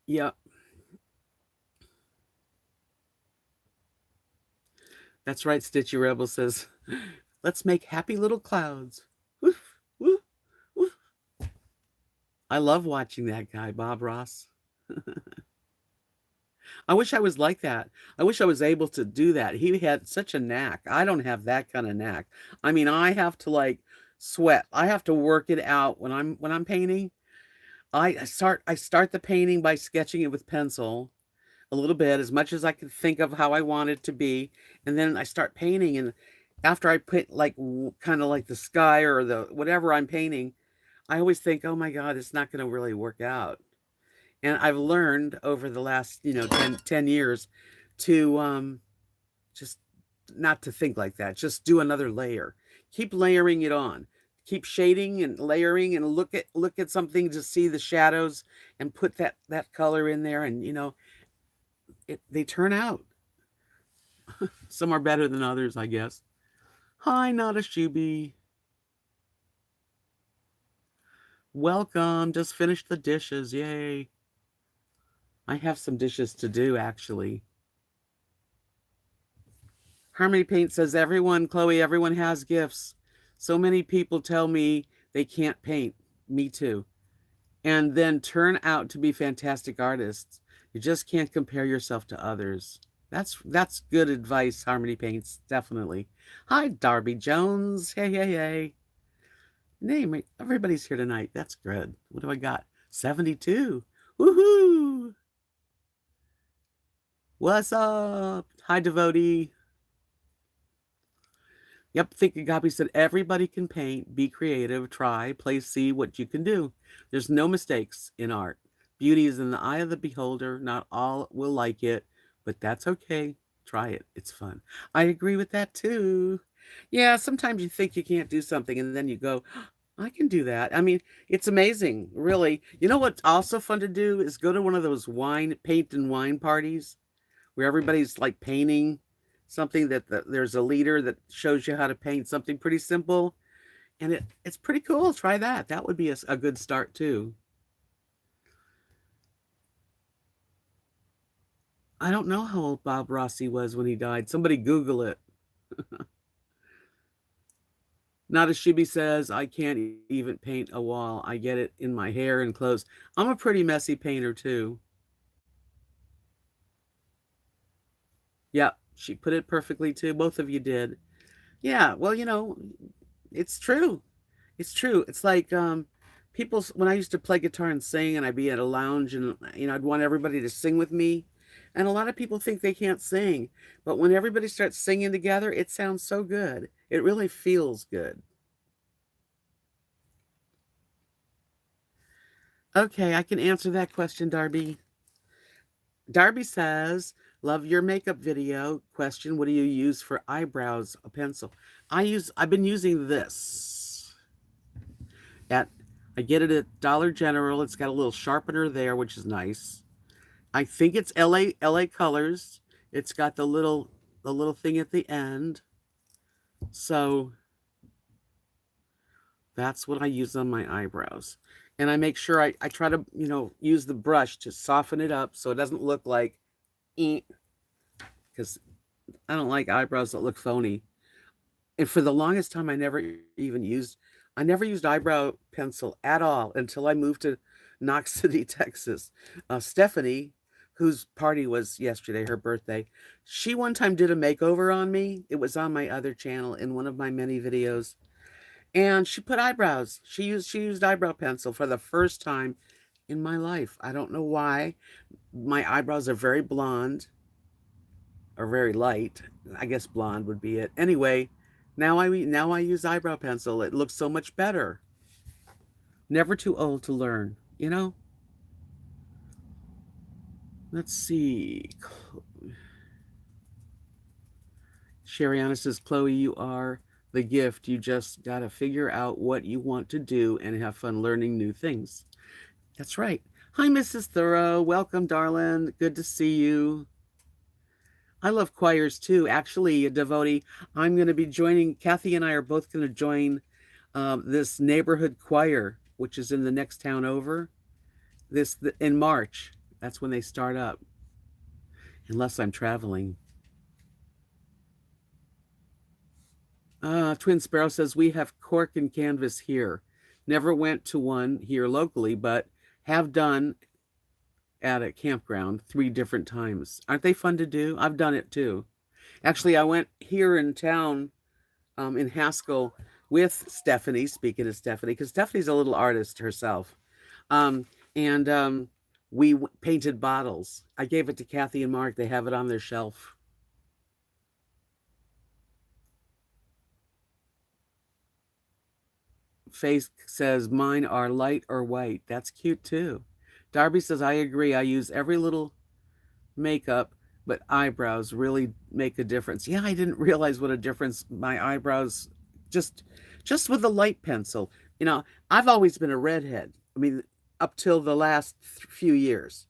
Yeah. That's right, Stitchy Rebel says, let's make happy little clouds. Woof, woof, woof. I love watching that guy, Bob Ross. I wish I was like that. I wish I was able to do that. He had such a knack. I don't have that kind of knack. I mean, I have to like sweat. I have to work it out when I'm painting. I start the painting by sketching it with pencil a little bit, as much as I can think of how I want it to be, and then I start painting. And after I put like kind of like the sky or the whatever I'm painting, I always think, oh my God, it's not going to really work out. And I've learned over the last 10 years to just not to think like that. Just do another layer. Keep layering it on. Keep shading and layering, and look at something to see the shadows, and put that color in there, and they turn out. Some are better than others, I guess. Hi, not a Shuby. Welcome. Just finished the dishes. Yay. I have some dishes to do, actually. Harmony Paint says, Chloe, everyone has gifts. So many people tell me they can't paint. Me too. And then turn out to be fantastic artists. You just can't compare yourself to others. That's good advice, Harmony Paints, definitely. Hi, Darby Jones. Hey. Name, everybody's here tonight. That's good. What do I got? 72. Woohoo! What's up? Hi, devotee. Yep, Think Agape said everybody can paint, be creative, try, play, see what you can do. There's no mistakes in art. Beauty is in the eye of the beholder. Not all will like it, but that's okay. Try it. It's fun. I agree with that too. Yeah, sometimes you think you can't do something and then you go, I can do that. I mean, it's amazing, really. You know what's also fun to do is go to one of those paint and wine parties where everybody's like painting something, there's a leader that shows you how to paint something pretty simple. And it's pretty cool. Try that. That would be a good start too. I don't know how old Bob Rossi was when he died. Somebody Google it. Not as Shibi says, I can't even paint a wall. I get it in my hair and clothes. I'm a pretty messy painter too. Yeah, she put it perfectly too. Both of you did. Yeah, well, it's true. It's true. It's like people when I used to play guitar and sing and I'd be at a lounge and I'd want everybody to sing with me. And a lot of people think they can't sing, but when everybody starts singing together, it sounds so good. It really feels good. Okay, I can answer that question, Darby. Darby says, "Love your makeup video. Question, what do you use for eyebrows? A pencil. I've been using this at I get it at Dollar General. It's got a little sharpener there, which is nice. I think it's LA Colors. It's got the little thing at the end. So that's what I use on my eyebrows. And I make sure I try to, use the brush to soften it up so it doesn't look like because I don't like eyebrows that look phony. And for the longest time I never used eyebrow pencil at all until I moved to Knox City, Texas. Stephanie, whose party was yesterday, her birthday, she one time did a makeover on me. It was on my other channel in one of my many videos. And she put eyebrows. She used eyebrow pencil for the first time in my life. I don't know why. My eyebrows are very blonde or very light. I guess blonde would be it. Anyway, now I use eyebrow pencil. It looks so much better. Never too old to learn, you know? Let's see. Shariana says, Chloe, you are the gift. You just got to figure out what you want to do and have fun learning new things. That's right. Hi, Mrs. Thorough. Welcome, darling. Good to see you. I love choirs too. Actually, a devotee, I'm going to be joining, Kathy and I are both going to join this neighborhood choir, which is in the next town over, in March. That's when they start up, unless I'm traveling. Twin Sparrow says, we have cork and canvas here. Never went to one here locally, but have done at a campground 3 different times. Aren't they fun to do? I've done it too. Actually, I went here in town in Haskell with Stephanie, speaking of Stephanie, because Stephanie's a little artist herself. And we painted bottles. I gave it to Kathy and Mark. They have it on their shelf. Face says, mine are light or white. That's cute too. Darby says, I agree. I use every little makeup, but eyebrows really make a difference. Yeah, I didn't realize what a difference my eyebrows just with a light pencil. I've always been a redhead. I mean, up till the last few years.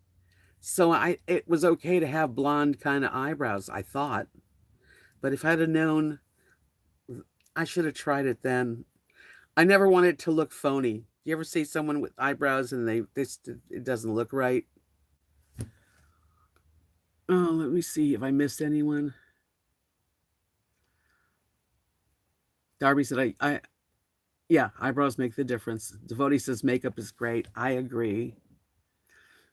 So it was okay to have blonde kind of eyebrows, I thought. But if I'd have known, I should have tried it then. I never wanted it to look phony. You ever see someone with eyebrows and it doesn't look right? Oh, let me see if I missed anyone. Darby said, yeah, eyebrows make the difference. Devotee says makeup is great. I agree.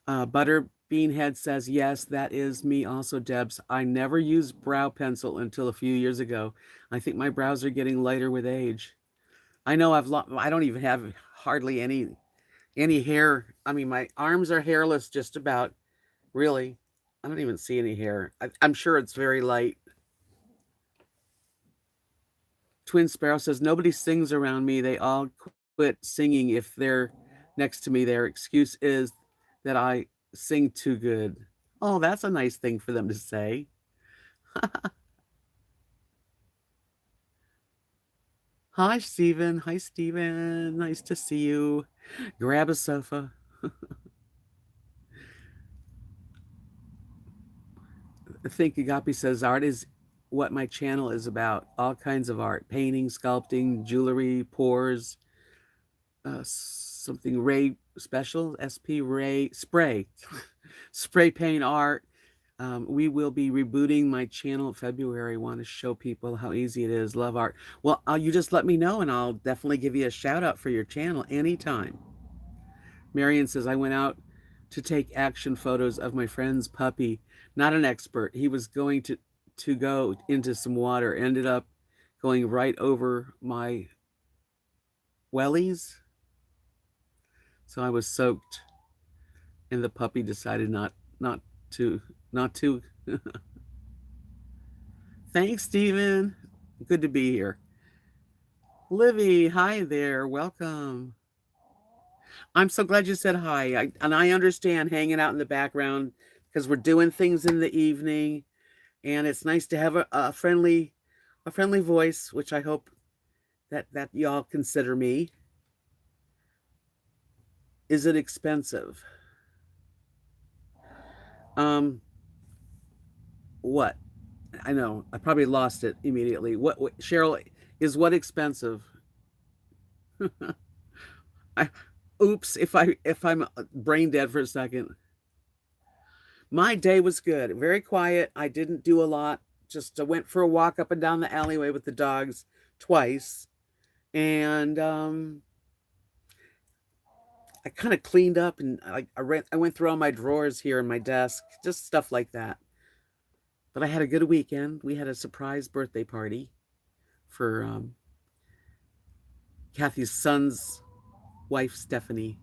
Butterbeanhead says, yes, that is me also, Debs. I never used brow pencil until a few years ago. I think my brows are getting lighter with age. I know I don't even have hardly any hair. I mean, my arms are hairless just about, really. I don't even see any hair. I'm sure it's very light. Twin Sparrow says, nobody sings around me. They all quit singing if they're next to me. Their excuse is that I sing too good. Oh, that's a nice thing for them to say. Hi, Stephen. Hi, Stephen. Nice to see you. Grab a sofa. I think Agape says art is what my channel is about. All kinds of art, painting, sculpting, jewelry, pours, something Ray special, SP Ray spray, spray paint art. We will be rebooting my channel in February. Want to show people how easy it is. Love art. Well, you just let me know and I'll definitely give you a shout out for your channel anytime. Marion says, I went out to take action photos of my friend's puppy. Not an expert. He was going to go into some water, ended up going right over my wellies. So I was soaked, and the puppy decided not to. Thanks, Stephen. Good to be here. Livy, hi there. Welcome. I'm so glad you said hi. And I understand hanging out in the background because we're doing things in the evening, and it's nice to have a friendly voice, which I hope that y'all consider me. Is it expensive? What? I know I probably lost it immediately. What Cheryl, is what expensive? Oops, if I'm brain dead for a second. My day was good, very quiet. I didn't do a lot. Just went for a walk up and down the alleyway with the dogs twice, and I kind of cleaned up, and I went through all my drawers here in my desk, just stuff like that. But I had a good weekend. We had a surprise birthday party for Kathy's son's wife, Stephanie.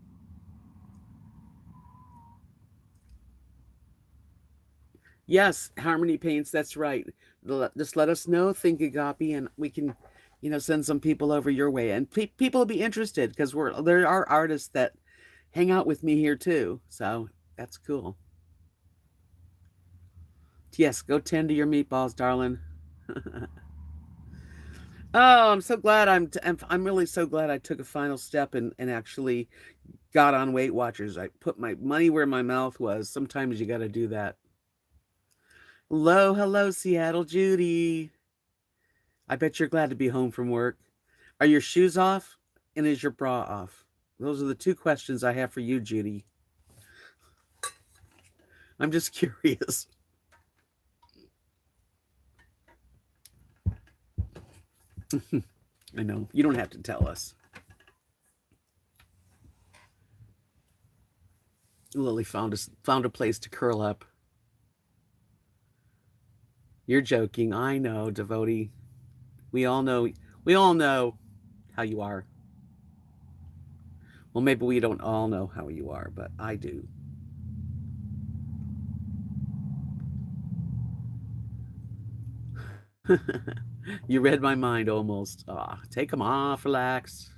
Yes, Harmony Paints. That's right. Just let us know, think Agape, and we can, send some people over your way. And people will be interested because there are artists that hang out with me here too. So that's cool. Yes, go tend to your meatballs, darling. Oh, I'm so glad I'm really so glad I took a final step and actually got on Weight Watchers. I put my money where my mouth was. Sometimes you got to do that. Hello, Seattle Judy. I bet you're glad to be home from work. Are your shoes off and is your bra off? Those are the two questions I have for you, Judy. I'm just curious. I know. You don't have to tell us. Lily found a place to curl up. You're joking. I know, devotee. We all know how you are. Well, maybe we don't all know how you are, but I do. You read my mind almost. Take them off, relax.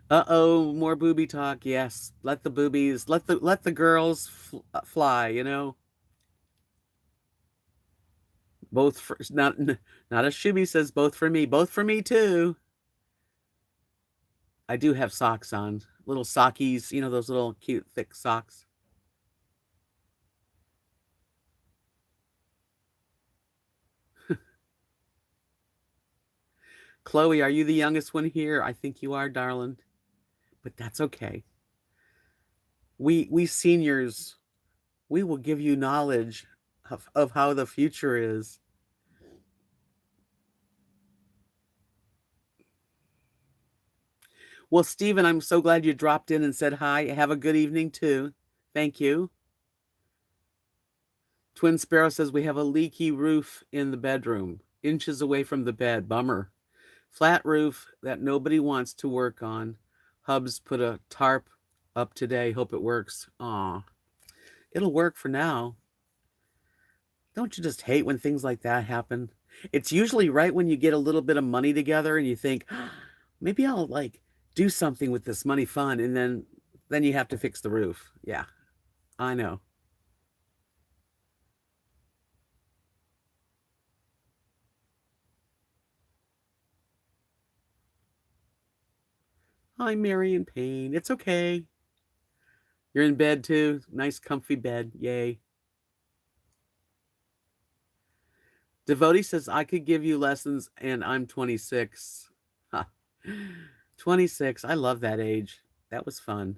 Uh-oh, more booby talk. Yes, let the boobies, let the girls fly, Both for not as Shubi says, both for me too. I do have socks on, little sockies, those little cute thick socks. Chloe, are you the youngest one here? I think you are, darling. But that's okay. We seniors, we will give you knowledge of how the future is. Well, Stephen, I'm so glad you dropped in and said hi. Have a good evening too. Thank you. Twin Sparrow says we have a leaky roof in the bedroom, inches away from the bed. Bummer. Flat roof that nobody wants to work on. Hubs put a tarp up today. Hope it works. Aw. It'll work for now. Don't you just hate when things like that happen? It's usually right when you get a little bit of money together and you think, maybe I'll do something with this money fund, and then you have to fix the roof. Yeah, I know. Hi, Marion Payne. It's okay. You're in bed too. Nice comfy bed. Yay. Devotee says, I could give you lessons and I'm 26. 26. I love that age. That was fun.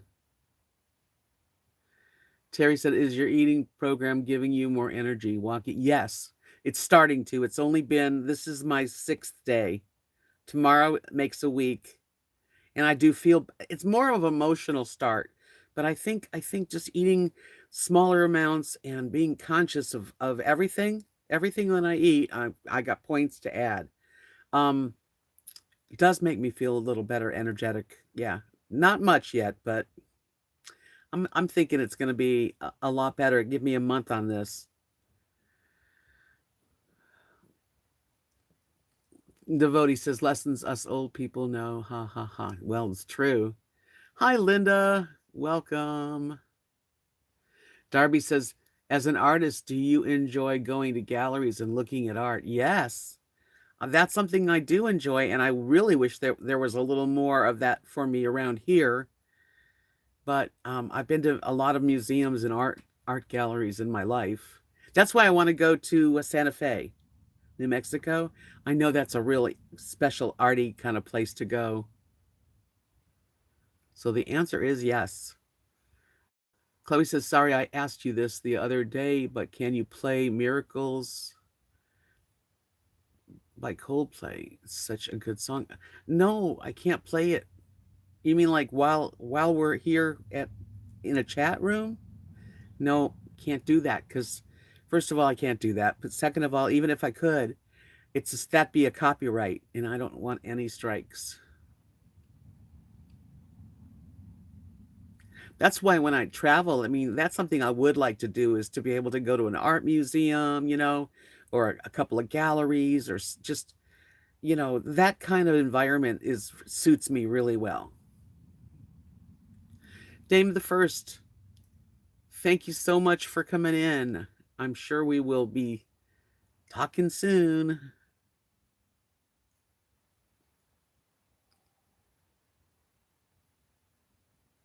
Terry said, is your eating program giving you more energy? Walking? Yes, it's starting to. It's only been, this is my 6th day. Tomorrow makes a week. And I do feel it's more of an emotional start. But I think just eating smaller amounts and being conscious of everything that I eat, I got points to add. Um, it does make me feel a little better, energetic. Yeah, not much yet, but I'm thinking it's going to be a lot better. Give me a month on this. Devotee says lessons us old people know. Ha ha ha. Well, it's true. Hi, Linda. Welcome. Darby says, as an artist, do you enjoy going to galleries and looking at art? Yes. That's something I do enjoy, and I really wish there was a little more of that for me around here. But I've been to a lot of museums and art galleries in my life. That's why I want to go to Santa Fe, New Mexico. I know that's a really special arty kind of place to go. So the answer is yes. Chloe says, sorry, I asked you this the other day, but can you play Miracles by Coldplay? It's such a good song. No, I can't play it. You mean like while we're here at in a chat room? No, can't do that because first of all, I can't do that. But second of all, even if I could, it's just that be a copyright, and I don't want any strikes. That's why when I travel, I mean, that's something I would like to do is to be able to go to an art museum, or a couple of galleries, or just, that kind of environment is suits me really well. Dame the First, thank you so much for coming in. I'm sure we will be talking soon.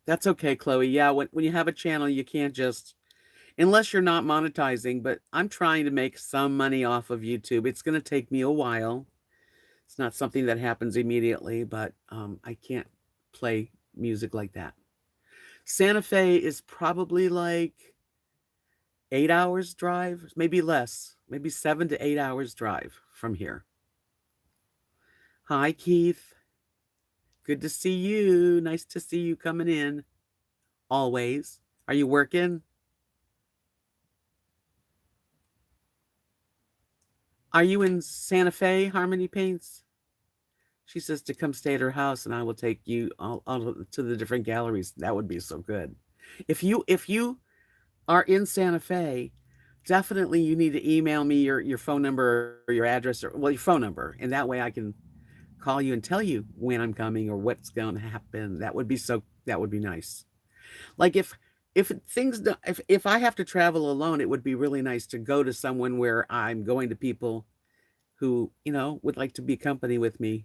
That's okay, Chloe. Yeah, when you have a channel, you can't just, unless you're not monetizing, but I'm trying to make some money off of YouTube. It's going to take me a while. It's not something that happens immediately, but I can't play music like that. Santa Fe is probably like 8 hours drive, maybe less, maybe 7 to 8 hours drive from here. Hi, Keith. Good to see you. Nice to see you coming in. Always. Are you working? Are you in Santa Fe, Harmony Paints? She says to come stay at her house and I will take you all to the different galleries. That would be so good. If you are in Santa Fe, definitely you need to email me your phone number or your address, or well, your phone number, and that way I can call you and tell you when I'm coming or what's going to happen. That would be nice. Like if I have to travel alone, it would be really nice to go to someone where I'm going to people who, would like to be company with me.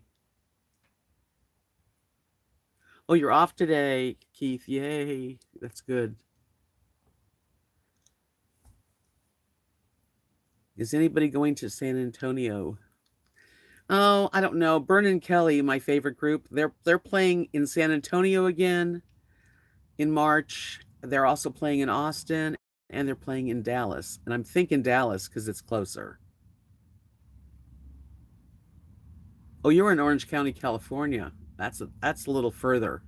Oh, you're off today, Keith. Yay. That's good. Is anybody going to San Antonio? Oh, I don't know. Byrne and Kelly, my favorite group, they're playing in San Antonio again in March. They're also playing in Austin and they're playing in Dallas. And I'm thinking Dallas because it's closer. Oh, you're in Orange County, California. That's a little further.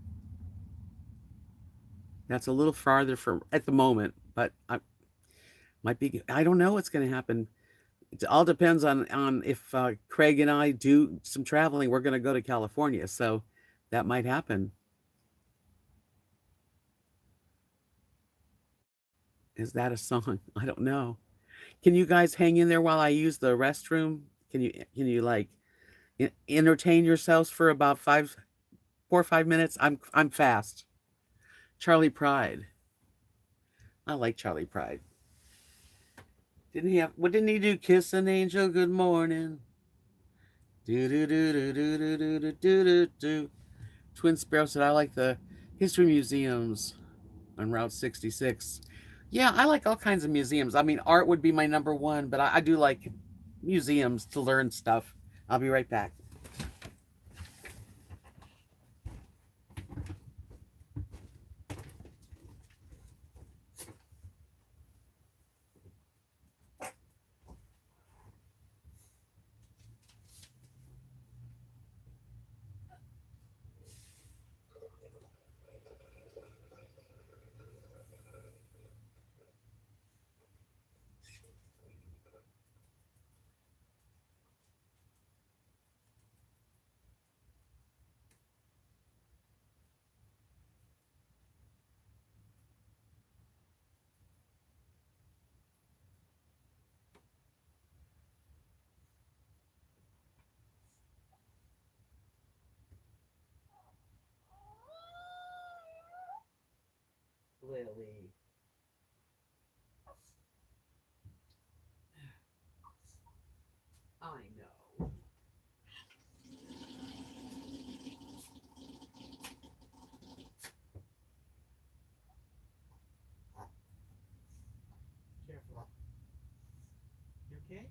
That's a little farther from at the moment, but I might be. I don't know what's going to happen. It all depends on if Craig and I do some traveling. We're going to go to California, so that might happen. Is that a song? I don't know. Can you guys hang in there while I use the restroom? Can you like entertain yourselves for about 4 or 5 minutes? I'm fast. Charlie Pride. I like Charlie Pride. Didn't he do Kiss an Angel Good Morning? Do do do do do do do do do do do. Twin Sparrow said I like the history museums on Route 66. Yeah, I like all kinds of museums. I mean, art would be my number one, but I do like museums to learn stuff. I'll be right back. Lily. I know. Careful. You okay?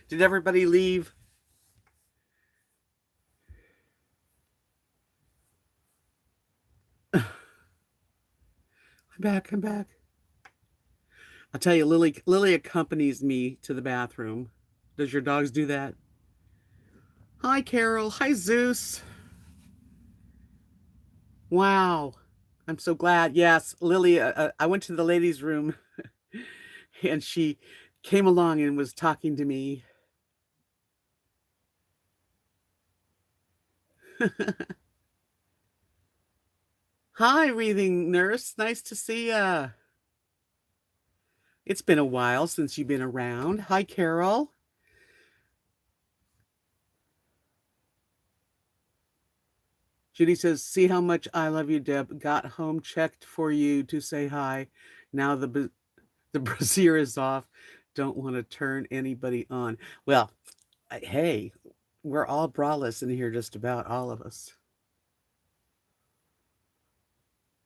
Did everybody leave? I'm back. I'm back. I'll tell you, Lily accompanies me to the bathroom. Does your dogs do that? Hi, Carol. Hi, Zeus. Wow. I'm so glad. Yes, Lily, I went to the ladies' room and she came along and was talking to me. Hi, breathing nurse. Nice to see ya. It's been a while since you've been around. Hi, Carol. Judy says, "See how much I love you, Deb. Got home, checked for you to say hi. Now the brassiere is off. Don't want to turn anybody on." Well, hey, we're all braless in here, just about all of us.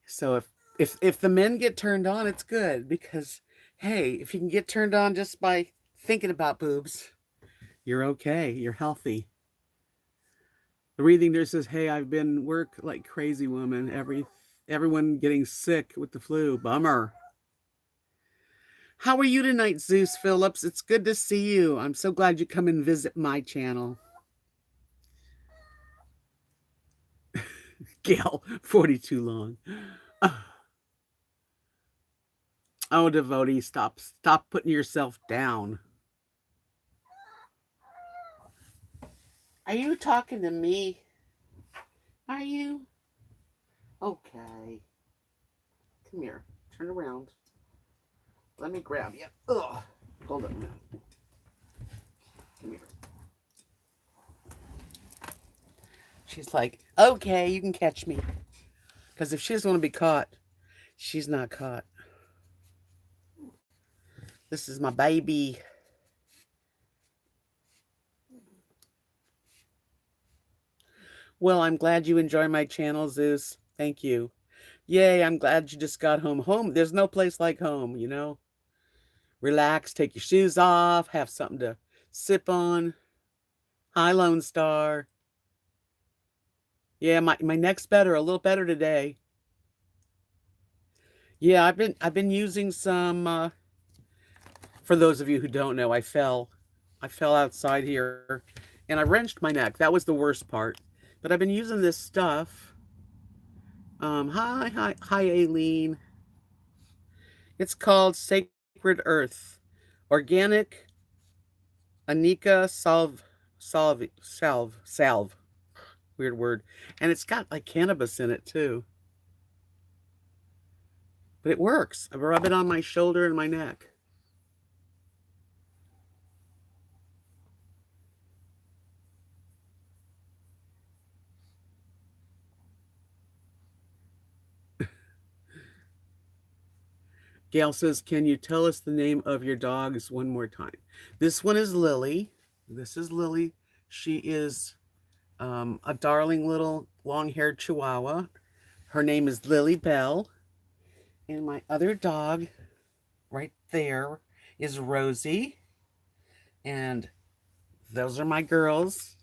So if the men get turned on, it's good because hey, if you can get turned on just by thinking about boobs, you're okay. You're healthy. The breathing nurse says, "Hey, I've been work like crazy woman. Everyone getting sick with the flu. Bummer." How are you tonight, Zeus Phillips? It's good to see you. I'm so glad you come and visit my channel. Gail, 42 long. Oh, devotee, stop putting yourself down. Are you talking to me? Are you? Okay. Come here. Turn around. Let me grab you. Ugh. Hold on. Come here. She's like, okay, you can catch me. Because if she doesn't want to be caught, she's not caught. This is my baby. Well, I'm glad you enjoy my channel, Zeus. Thank you. Yay, I'm glad you just got home. Home, there's no place like home, you know? Relax, take your shoes off, have something to sip on. Hi, Lone Star. Yeah, my neck's better, a little better today. Yeah, I've been using some for those of you who don't know, I fell. I fell outside here and I wrenched my neck. That was the worst part. But I've been using this stuff. Hi, Aileen. It's called Sacred Earth. Organic Anika salve. Weird word. And it's got like cannabis in it too. But it works. I rub it on my shoulder and my neck. Gail says, can you tell us the name of your dogs one more time? This one is Lily. This is Lily. She is a darling little long-haired Chihuahua. Her name is Lily Bell. And my other dog right there is Rosie. And those are my girls.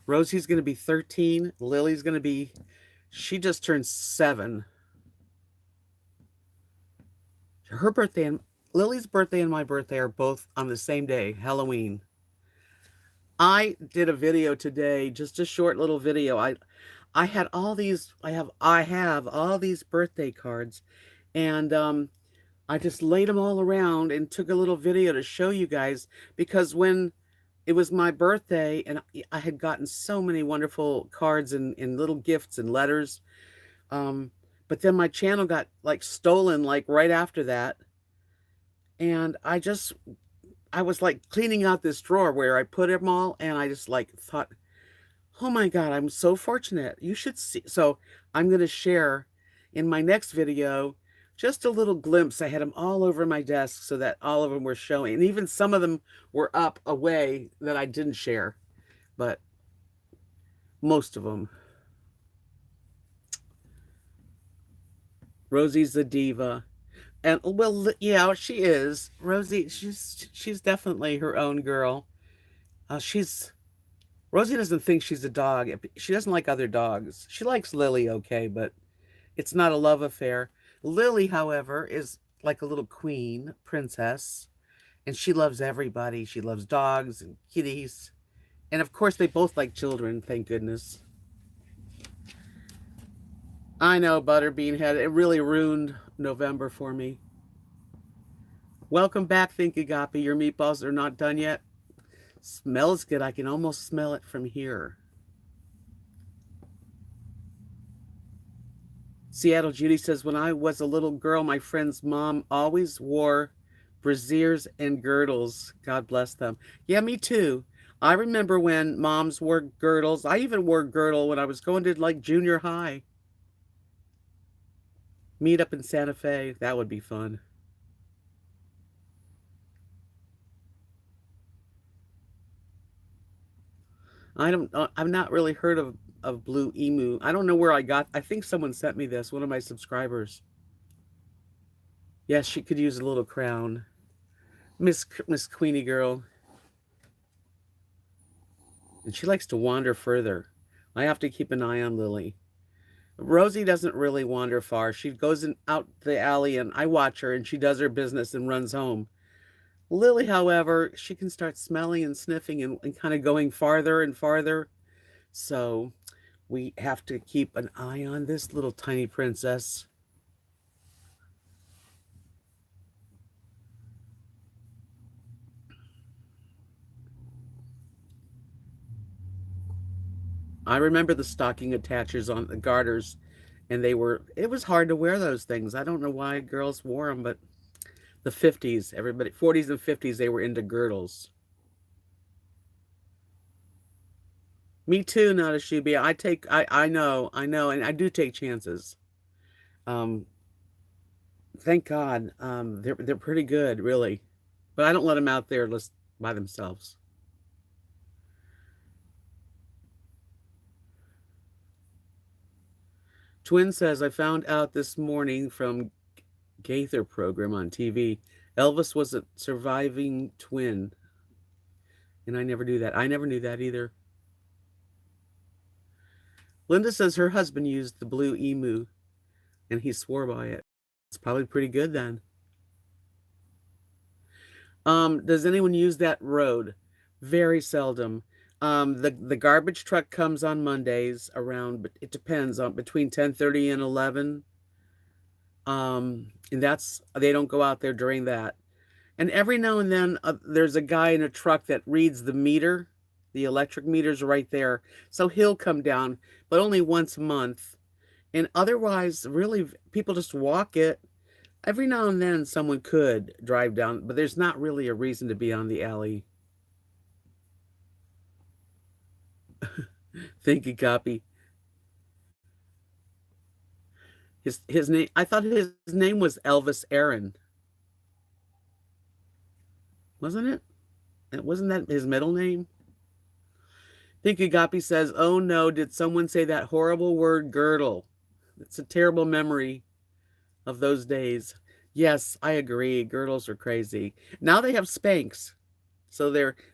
Rosie's going to be 13. Lily's going to be, she just turned 7. Her birthday and Lily's birthday and my birthday are both on the same day, Halloween. I did a video today, just a short little video. I had all these, I have all these birthday cards, and I just laid them all around and took a little video to show you guys, because when it was my birthday and I had gotten so many wonderful cards and little gifts and letters, but then my channel got like stolen like right after that, and I was like cleaning out this drawer where I put them all, and I just like thought, oh my God, I'm so fortunate. You should see. So I'm going to share in my next video just a little glimpse. I had them all over my desk so that all of them were showing. And even some of them were up away that I didn't share, but most of them. Rosie's a diva. And well, yeah, she is. Rosie, she's definitely her own girl. Rosie doesn't think she's a dog. She doesn't like other dogs. She likes Lily, okay, but it's not a love affair. Lily, however, is like a little queen, princess, and she loves everybody. She loves dogs and kitties. And of course, they both like children, thank goodness. I know, Butterbean Head. It really ruined November for me. Welcome back, Thinkagapi. Your meatballs are not done yet. Smells good. I can almost smell it from here. Seattle Judy says, when I was a little girl, my friend's mom always wore brassieres and girdles. God bless them. Yeah, me too. I remember when moms wore girdles. I even wore a girdle when I was going to like junior high. Meet up in Santa Fe. That would be fun. I've not really heard of Blue Emu. I don't know where I think someone sent me this, one of my subscribers. Yes, she could use a little crown. Miss Queenie girl. And she likes to wander further. I have to keep an eye on Lily. Rosie doesn't really wander far. She goes out the alley and I watch her and she does her business and runs home. Lily, however, she can start smelling and sniffing and kind of going farther and farther. So we have to keep an eye on this little tiny princess. I remember the stocking attachers on the garters, and it was hard to wear those things. I don't know why girls wore them, but the 50s, everybody, 40s and 50s, they were into girdles. Me too, not a Shubi. I know, and I do take chances. Um, thank God. They're pretty good, really. But I don't let them out there just by themselves. Twin says, I found out this morning from Gaither program on TV. Elvis was a surviving twin. And I never knew that. I never knew that either. Linda says her husband used the blue emu and he swore by it. It's probably pretty good then. Does anyone use that road? Very seldom. The garbage truck comes on Mondays around, but it depends on between 10:30 and 11. And that's they don't go out there during that. And every now and then there's a guy in a truck that reads the meter. The electric meter's right there. So he'll come down, but only once a month. And otherwise, really, people just walk it. Every now and then someone could drive down, but there's not really a reason to be on the alley. Thank you, copy. His name, I thought his name was Elvis Aaron. Wasn't it? Wasn't that his middle name? Thank you, Gapi says, oh no, did someone say that horrible word girdle? It's a terrible memory of those days. Yes, I agree. Girdles are crazy. Now they have Spanx. So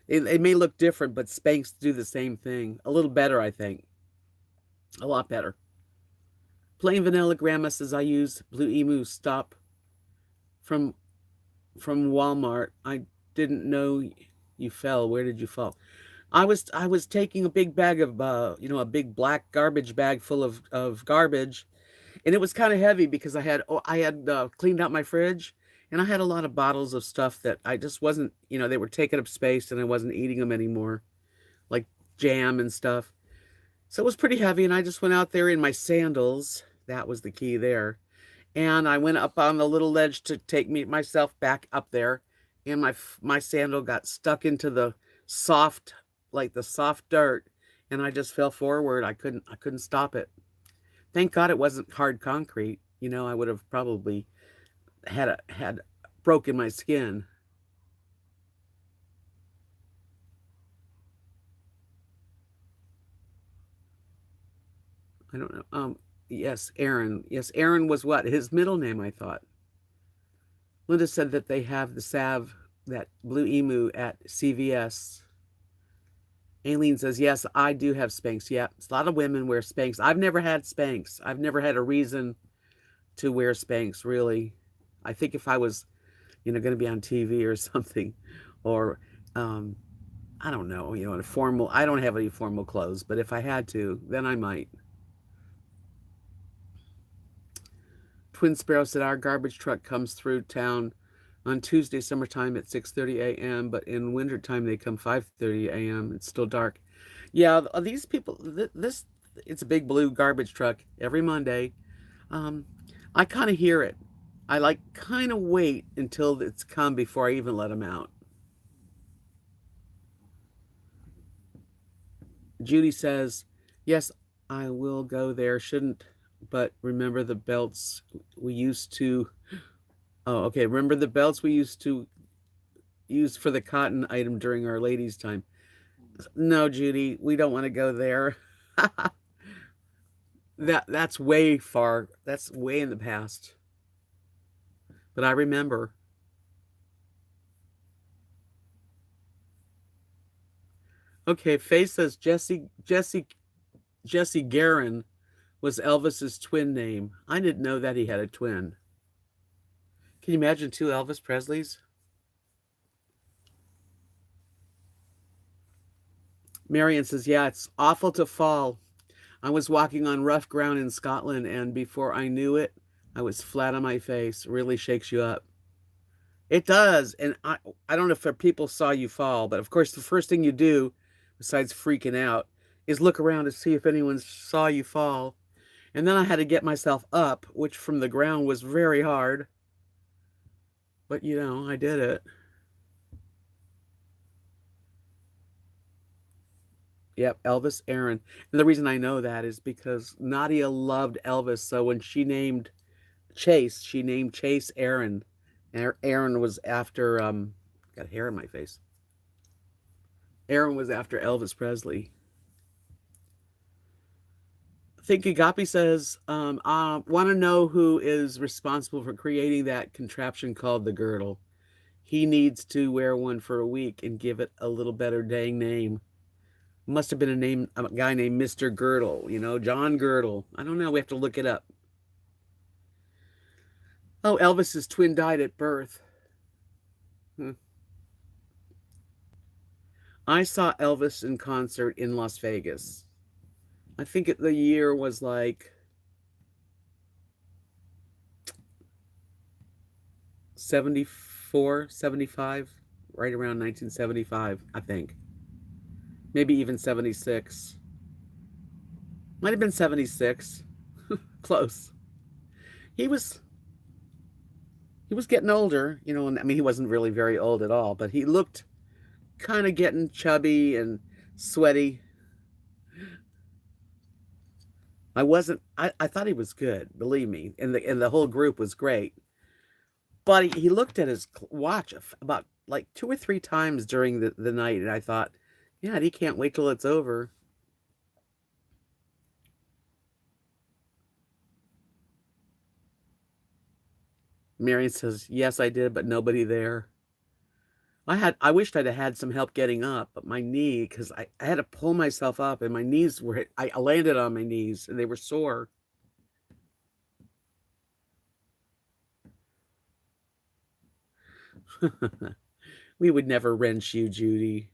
they may look different, but Spanx do the same thing. A little better, I think. A lot better. Plain vanilla grandma says I use Blue Emu stop from Walmart. I didn't know you fell. Where did you fall? I was taking a big bag of a big black garbage bag full of garbage, and it was kind of heavy because I had cleaned out my fridge, and I had a lot of bottles of stuff that I just wasn't, they were taking up space and I wasn't eating them anymore, like jam and stuff. So it was pretty heavy, and I just went out there in my sandals. That was the key there. And I went up on the little ledge to take myself back up there, and my sandal got stuck into the soft, like the soft dirt, and I just fell forward. I couldn't stop it. Thank God it wasn't hard concrete. I would have probably had broken my skin. I don't know. Yes, Aaron. Yes, Aaron was what? His middle name, I thought. Linda said that they have the salve, that Blue Emu at CVS. Aileen says, yes, I do have Spanx. Yeah, a lot of women wear Spanx. I've never had Spanx. I've never had a reason to wear Spanx, really. I think if I was, going to be on TV or something, or I don't know, in a formal, I don't have any formal clothes, but if I had to, then I might. Twin Sparrow said our garbage truck comes through town on Tuesday summertime at 6:30 a.m., but in wintertime they come 5:30 a.m. It's still dark. Yeah, these people, it's a big blue garbage truck every Monday. I kind of hear it. I like kind of wait until it's come before I even let them out. Judy says, yes, I will go there. Shouldn't, but remember the belts we used to. Oh, okay. Remember the belts we used to use for the cotton item during our ladies' time. No, Judy, we don't want to go there. That's way far. That's way in the past. But I remember. Okay, Faye says Jesse Garin was Elvis's twin name. I didn't know that he had a twin. Can you imagine two Elvis Presleys? Marion says, yeah, it's awful to fall. I was walking on rough ground in Scotland, and before I knew it, I was flat on my face. It really shakes you up. It does. And I don't know if people saw you fall, but of course, the first thing you do, besides freaking out, is look around to see if anyone saw you fall. And then I had to get myself up, which from the ground was very hard. But, I did it. Yep, Elvis Aaron. And the reason I know that is because Nadia loved Elvis. So when she named Chase, she named Chase Aaron. Aaron was after, got hair in my face. Aaron was after Elvis Presley. Think Agape says, want to know who is responsible for creating that contraption called the girdle. He needs to wear one for a week and give it a little better dang name. Must have been a guy named Mr. Girdle, John Girdle. I don't know. We have to look it up. Oh, Elvis's twin died at birth. Hmm. I saw Elvis in concert in Las Vegas. I think the year was like 74, 75, right around 1975, I think. Maybe even 76. Might have been 76. Close. He was getting older, and I mean he wasn't really very old at all, but he looked kind of getting chubby and sweaty. I thought he was good, believe me, and the whole group was great. But he looked at his watch about like 2 or 3 times during the night, and I thought, yeah, he can't wait till it's over. Marion says, yes, I did, but nobody there. I wished I'd have had some help getting up, but my knee, because I had to pull myself up, and my knees I landed on my knees, and they were sore. We would never wrench you, Judy.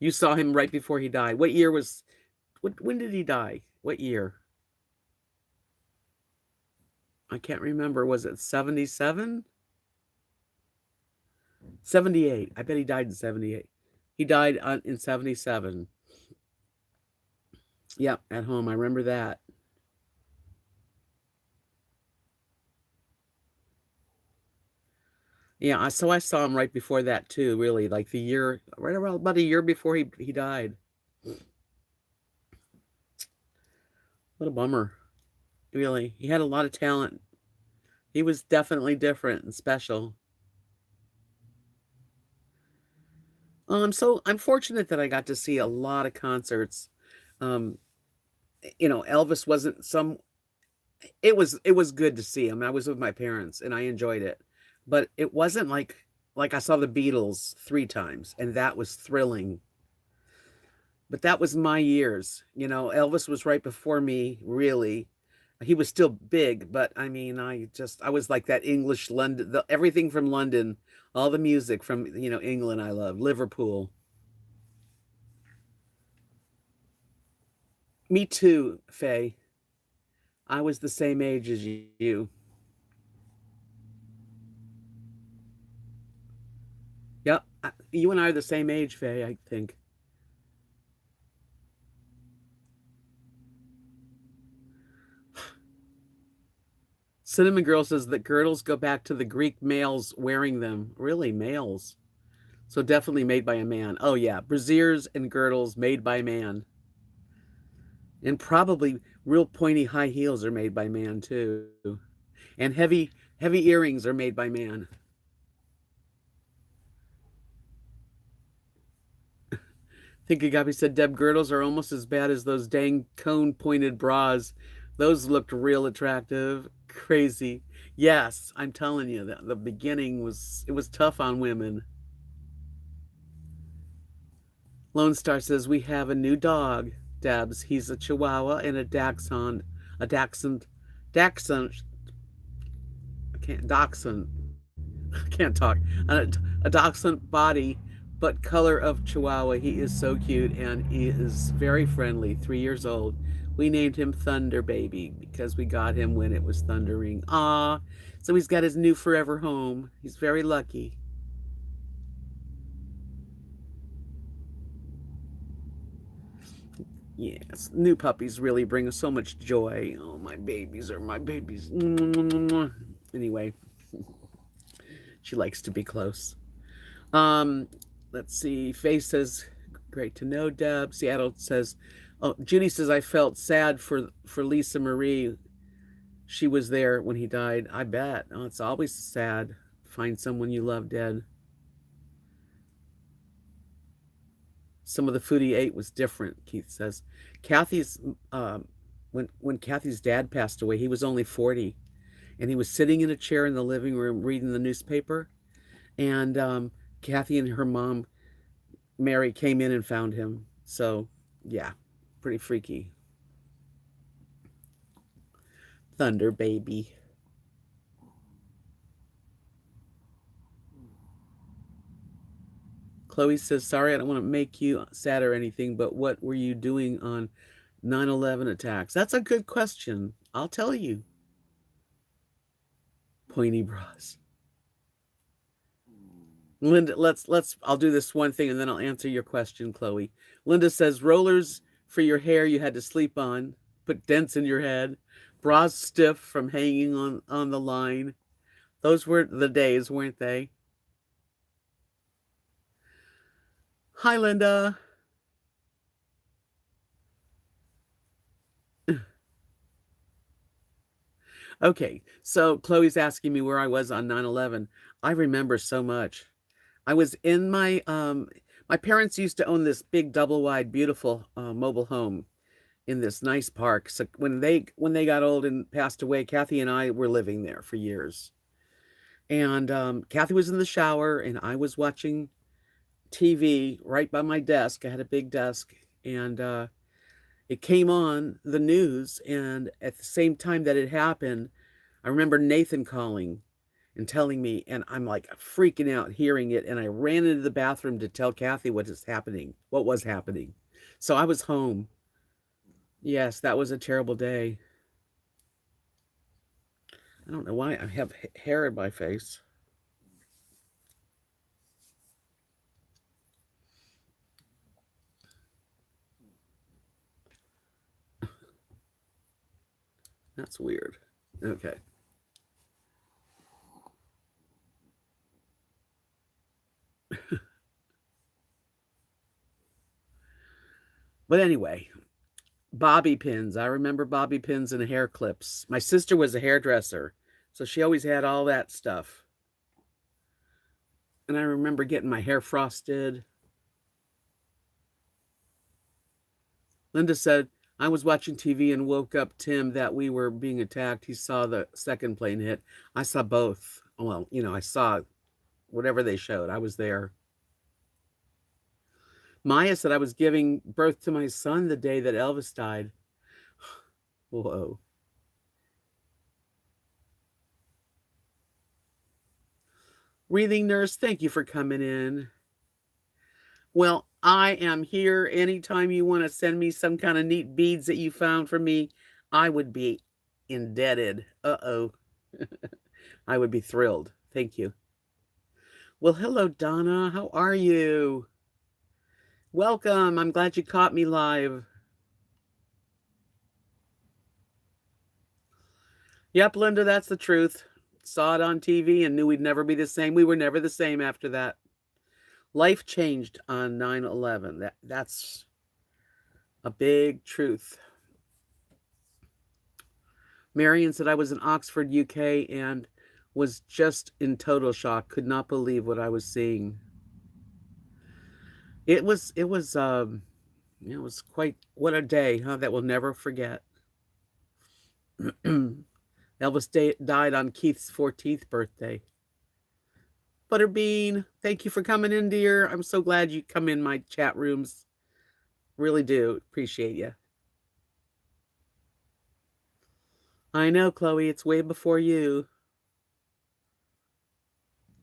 You saw him right before he died. When did he die? What year? I can't remember. Was it 77? 78. I bet he died in 78. He died in 77. Yep, at home. I remember that. Yeah, so I saw him right before that too, really, like right around about a year before he died. What a bummer. Really. He had a lot of talent. He was definitely different and special. So I'm fortunate that I got to see a lot of concerts. Um, Elvis wasn't some it was good to see him. I was with my parents and I enjoyed it. But it wasn't like I saw the Beatles 3 times and that was thrilling. But that was my years. Elvis was right before me, really. He was still big, but I mean, I was like that English London, everything from London, all the music from, England I love, Liverpool. Me too, Faye. I was the same age as you. Yep. You and I are the same age, Faye, I think. Cinnamon Girl says that girdles go back to the Greek males wearing them. Really, males. So definitely made by a man. Oh yeah, brassieres and girdles made by man. And probably real pointy high heels are made by man too. And heavy earrings are made by man. Think Agape said Deb girdles are almost as bad as those dang cone pointed bras. Those looked real attractive. Crazy. Yes, I'm telling you, the beginning was tough on women. Lone Star says we have a new dog, Debs. He's a Chihuahua and a Dachshund. A Dachshund. Dachshund. Dachshund. I can't talk. A Dachshund body, but color of Chihuahua. He is so cute and he is very friendly. 3 years old. We named him Thunder Baby because we got him when it was thundering. Ah, so he's got his new forever home. He's very lucky. Yes, new puppies really bring us so much joy. Oh, my babies are my babies. Anyway, she likes to be close. Let's see. Faye says, great to know, Deb. Seattle says, oh, Judy says, I felt sad for Lisa Marie. She was there when he died. I bet. Oh, it's always sad. Find someone you love dead. Some of the food he ate was different, Keith says. Kathy's, when Kathy's dad passed away, he was only 40. And he was sitting in a chair in the living room reading the newspaper. And Kathy and her mom, Mary, came in and found him. So, yeah, pretty freaky. Thunder baby. Chloe says, sorry, I don't want to make you sad or anything, but what were you doing on 9/11 attacks? That's a good question. I'll tell you. Pointy bras. Linda, I'll do this one thing and then I'll answer your question, Chloe. Linda says, rollers for your hair you had to sleep on, put dents in your head, bras stiff from hanging on the line. Those were the days, weren't they? Hi, Linda. Okay, so Chloe's asking me where I was on 9/11. I remember so much. I was in my parents used to own this big double wide beautiful mobile home in this nice park. So when they got old and passed away, Kathy and I were living there for years. And Kathy was in the shower and I was watching TV right by my desk. I had a big desk and it came on the news, and at the same time that it happened, I remember Nathan calling and telling me, and I'm like freaking out hearing it, and I ran into the bathroom to tell Kathy what was happening. So I was home. Yes, that was a terrible day. I don't know why I have hair in my face. That's weird. Okay. But anyway, bobby pins. I remember bobby pins and hair clips. My sister was a hairdresser, so she always had all that stuff. And I remember getting my hair frosted. Linda said, I was watching TV and woke up Tim that we were being attacked. He saw the second plane hit. I saw both. Well, I saw whatever they showed. I was there. Maya said I was giving birth to my son the day that Elvis died. Whoa. Breathing nurse, thank you for coming in. Well, I am here anytime you want to send me some kind of neat beads that you found for me. I would be indebted. Uh-oh. I would be thrilled. Thank you. Well, hello, Donna. How are you? Welcome. I'm glad you caught me live. Yep, Linda, that's the truth. Saw it on TV and knew we'd never be the same. We were never the same after that. Life changed on 9/11. That's a big truth. Marion said I was in Oxford, UK, and was just in total shock. Could not believe what I was seeing. It was quite, what a day, huh? That we'll never forget. Elvis died on Keith's 14th birthday. Butterbean, thank you for coming in, dear. I'm so glad you come in my chat rooms. Really do appreciate you. I know, Chloe, it's way before you.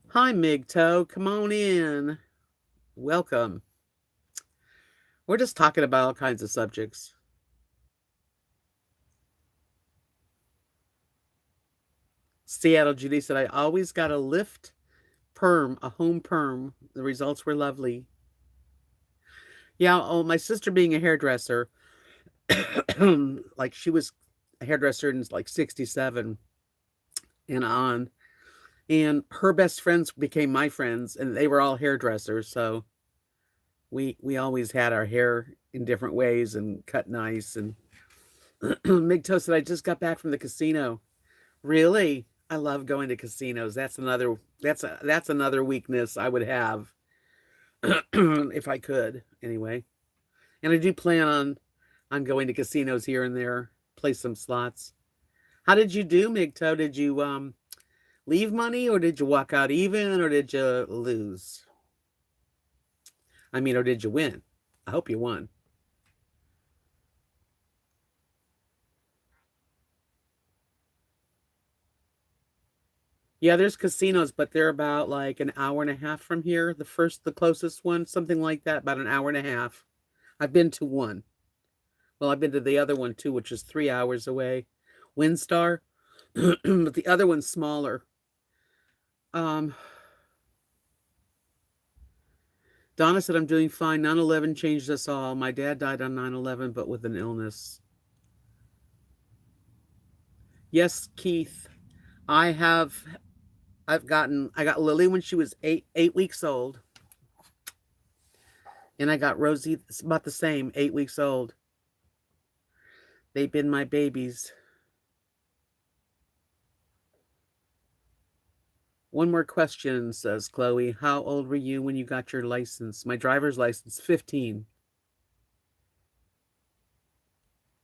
Hi, Migto. Come on in. Welcome. We're just talking about all kinds of subjects. Seattle Judy said, I always got a lift perm, a home perm. The results were lovely. Yeah, my sister being a hairdresser, like she was a hairdresser in like 67 and on. And her best friends became my friends, and they were all hairdressers. So we always had our hair in different ways and cut nice. And Migto said, I just got back from the casino. Really? I love going to casinos. That's another weakness I would have. if I could, anyway. And I do plan on going to casinos here and there, play some slots. How did you do, MGTOW? Did you leave money, or did you walk out even, or did you lose? I mean, or did you win? I hope you won. Yeah, there's casinos, but they're about like an hour and a half from here. The closest one, something like that, about an hour and a half. I've been to one. Well, I've been to the other one too, which is 3 hours away. Windstar, but the other one's smaller. Um, Donna said, I'm doing fine. 9/11 changed us all. My dad died on 9/11, but with an illness. Yes, Keith. I have I got Lily when she was 8 weeks old. And I got Rosie about the same, 8 weeks old. They've been my babies. One more question, says Chloe. How old were you when you got your license? My driver's license, 15.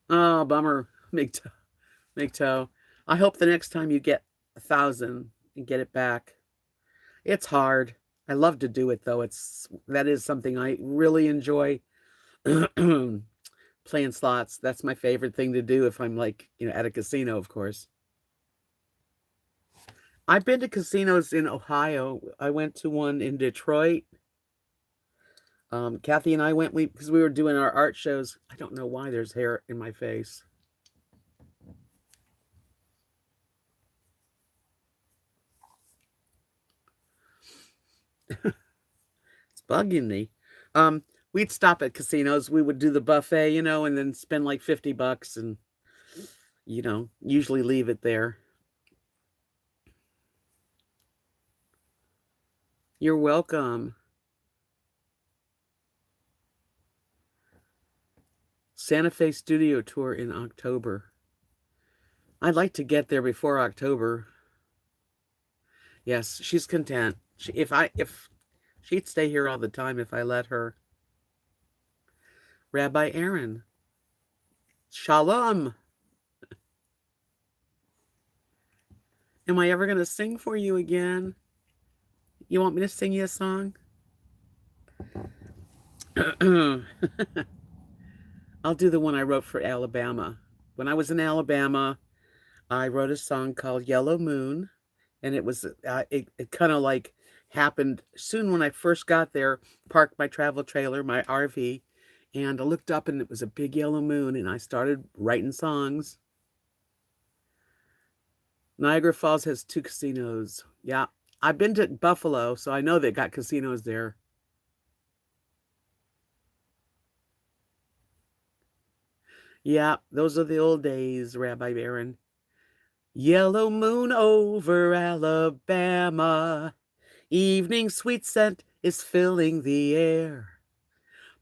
Oh, bummer. MGTOW. I hope the next time you get 1,000 and get it back. It's hard. I love to do it though. That is something I really enjoy. Playing slots. That's my favorite thing to do if I'm like, at a casino, of course. I've been to casinos in Ohio. I went to one in Detroit. Kathy and I went because we were doing our art shows. I don't know why there's hair in my face. It's bugging me. We'd stop at casinos. We would do the buffet, and then spend like $50 and, usually leave it there. You're welcome. Santa Fe studio tour in October. I'd like to get there before October. Yes, she's content. If she'd stay here all the time if I let her. Rabbi Aaron. Shalom. Am I ever going to sing for you again? You want me to sing you a song? I'll do the one I wrote for Alabama. When I was in Alabama, I wrote a song called Yellow Moon, and it was it kind of like happened soon when I first got there, parked my travel trailer, my RV, and I looked up and it was a big yellow moon, and I started writing songs. Niagara Falls has 2 casinos. Yeah, I've been to Buffalo, so I know they got casinos there. Yeah, those are the old days, Rabbi Aaron. Yellow moon over Alabama, evening sweet scent is filling the air.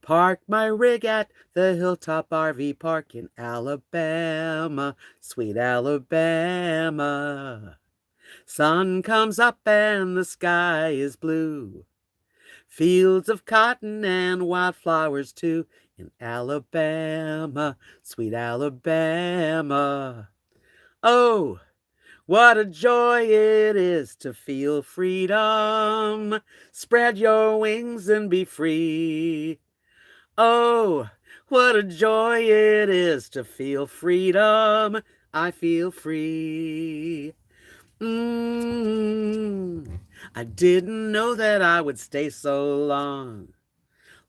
Park my rig at the Hilltop RV Park in Alabama, sweet Alabama. Sun comes up and the sky is blue. Fields of cotton and wildflowers too in Alabama, sweet Alabama. Oh, what a joy it is to feel freedom. Spread your wings and be free. Oh, what a joy it is to feel freedom. I feel free. I didn't know that I would stay so long.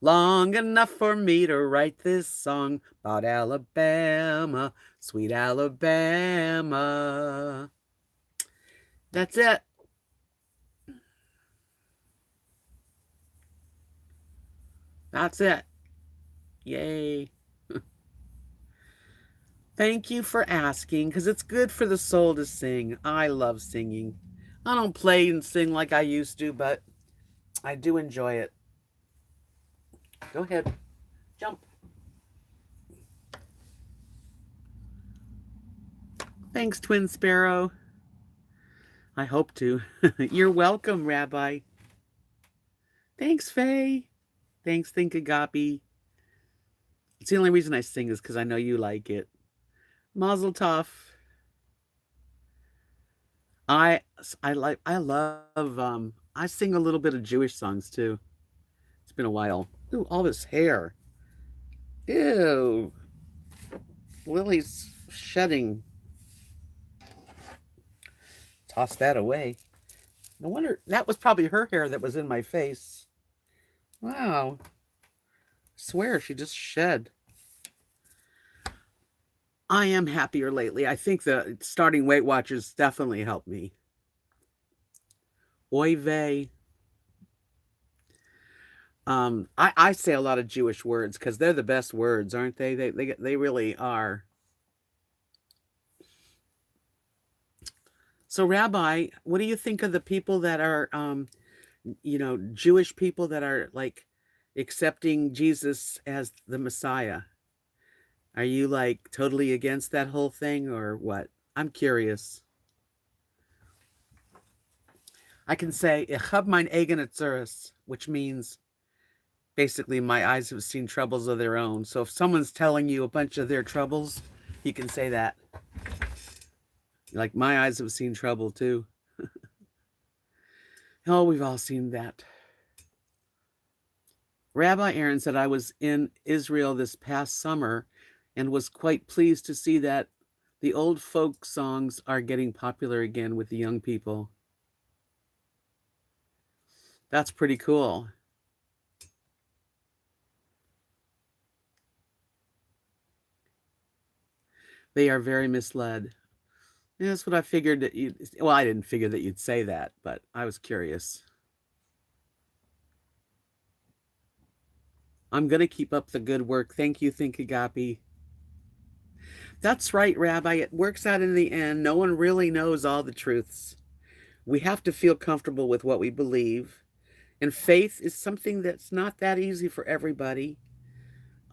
Long enough for me to write this song about Alabama, sweet Alabama. That's it. That's it. Yay. Thank you for asking, because it's good for the soul to sing. I love singing. I don't play and sing like I used to, but I do enjoy it. Go ahead. Jump. Thanks, Twin Sparrow. I hope to. You're welcome, Rabbi. Thanks, Faye. Thanks, Think Agape. It's the only reason I sing is because I know you like it. Mazel tov. I I love I sing a little bit of Jewish songs too. It's been a while. Ooh, all this hair. Ew. Lily's shedding. Toss that away. No wonder that was probably her hair that was in my face. Wow. I swear she just shed. I am happier lately. I think the starting Weight Watchers definitely helped me. Oy vey. I say a lot of Jewish words because they're the best words, aren't they? They really are. So, Rabbi, what do you think of the people that are, Jewish people that are like accepting Jesus as the Messiah? Are you like totally against that whole thing or what? I'm curious. I can say, Ich hab mein eigenes Zerus, which means basically my eyes have seen troubles of their own. So if someone's telling you a bunch of their troubles, you can say that. Like, my eyes have seen trouble too. Oh, we've all seen that. Rabbi Aaron said, I was in Israel this past summer and was quite pleased to see that the old folk songs are getting popular again with the young people. That's pretty cool. They are very misled. Yeah, that's what I figured that you. Well, I didn't figure that you'd say that, but I was curious. I'm going to keep up the good work. Thank you, Think Agape. That's right, Rabbi. It works out in the end. No one really knows all the truths. We have to feel comfortable with what we believe. And faith is something that's not that easy for everybody.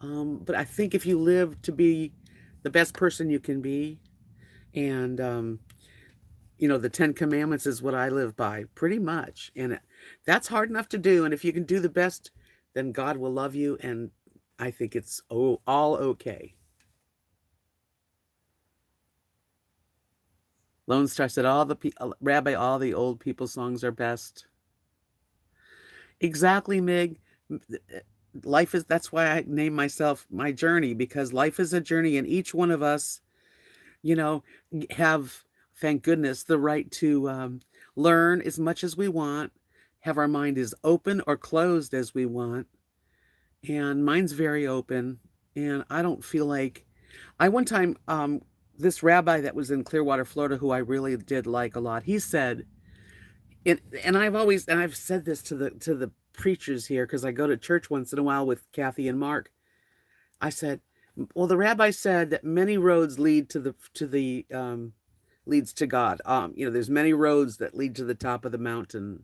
But I think if you live to be the best person you can be, and the 10 Commandments is what I live by, pretty much. And that's hard enough to do. And if you can do the best, then God will love you. And I think it's all okay. Lone Star said, Rabbi, all the old people songs are best. Exactly, Mig. Life is, that's why I name myself My Journey, because life is a journey, and each one of us, you know, have, thank goodness, the right to learn as much as we want, have our mind as open or closed as we want. And mine's very open. And I don't feel like, I one time, this rabbi that was in Clearwater, Florida, who I really did like a lot, he said, and I've said this to the preachers here because I go to church once in a while with Kathy and Mark. I said, well, the rabbi said that many roads lead to the leads to God. There's many roads that lead to the top of the mountain.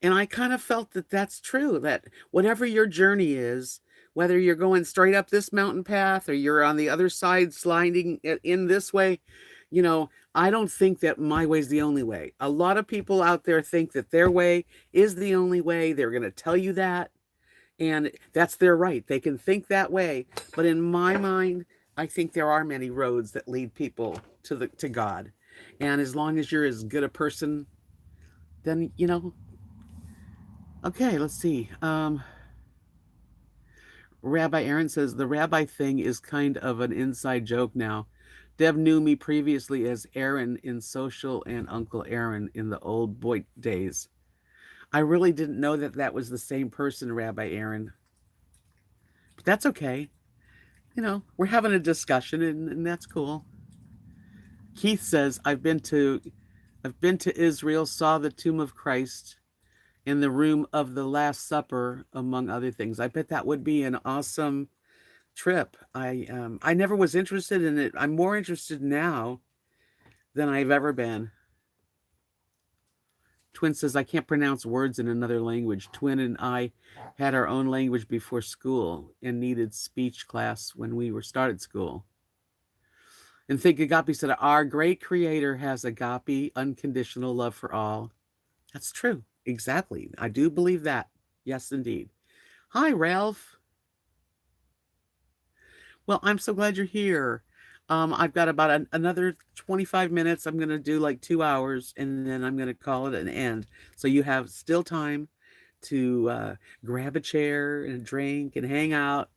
And I kind of felt that that's true, that whatever your journey is, whether you're going straight up this mountain path or you're on the other side sliding in this way, I don't think that my way is the only way. A lot of people out there think that their way is the only way. They're going to tell you that. And that's their right. They can think that way. But in my mind, I think there are many roads that lead people to God. And as long as you're as good a person, then, okay, let's see. Rabbi Aaron says, the rabbi thing is kind of an inside joke now. Deb knew me previously as Aaron in Social and Uncle Aaron in the old boy days. I really didn't know that that was the same person, Rabbi Aaron. But that's okay. We're having a discussion, and that's cool. Keith says, I've been to Israel, saw the tomb of Christ in the room of the Last Supper, among other things. I bet that would be an awesome trip. I never was interested in it. I'm more interested now than I've ever been. Twin says, I can't pronounce words in another language. Twin and I had our own language before school and needed speech class when we started school. And Think Agape said, our great creator has agape, unconditional love for all. That's true. Exactly. I do believe that. Yes, indeed. Hi, Ralph. Well, I'm so glad you're here. I've got about another 25 minutes. I'm going to do like 2 hours and then I'm going to call it an end. So you have still time to grab a chair and a drink and hang out.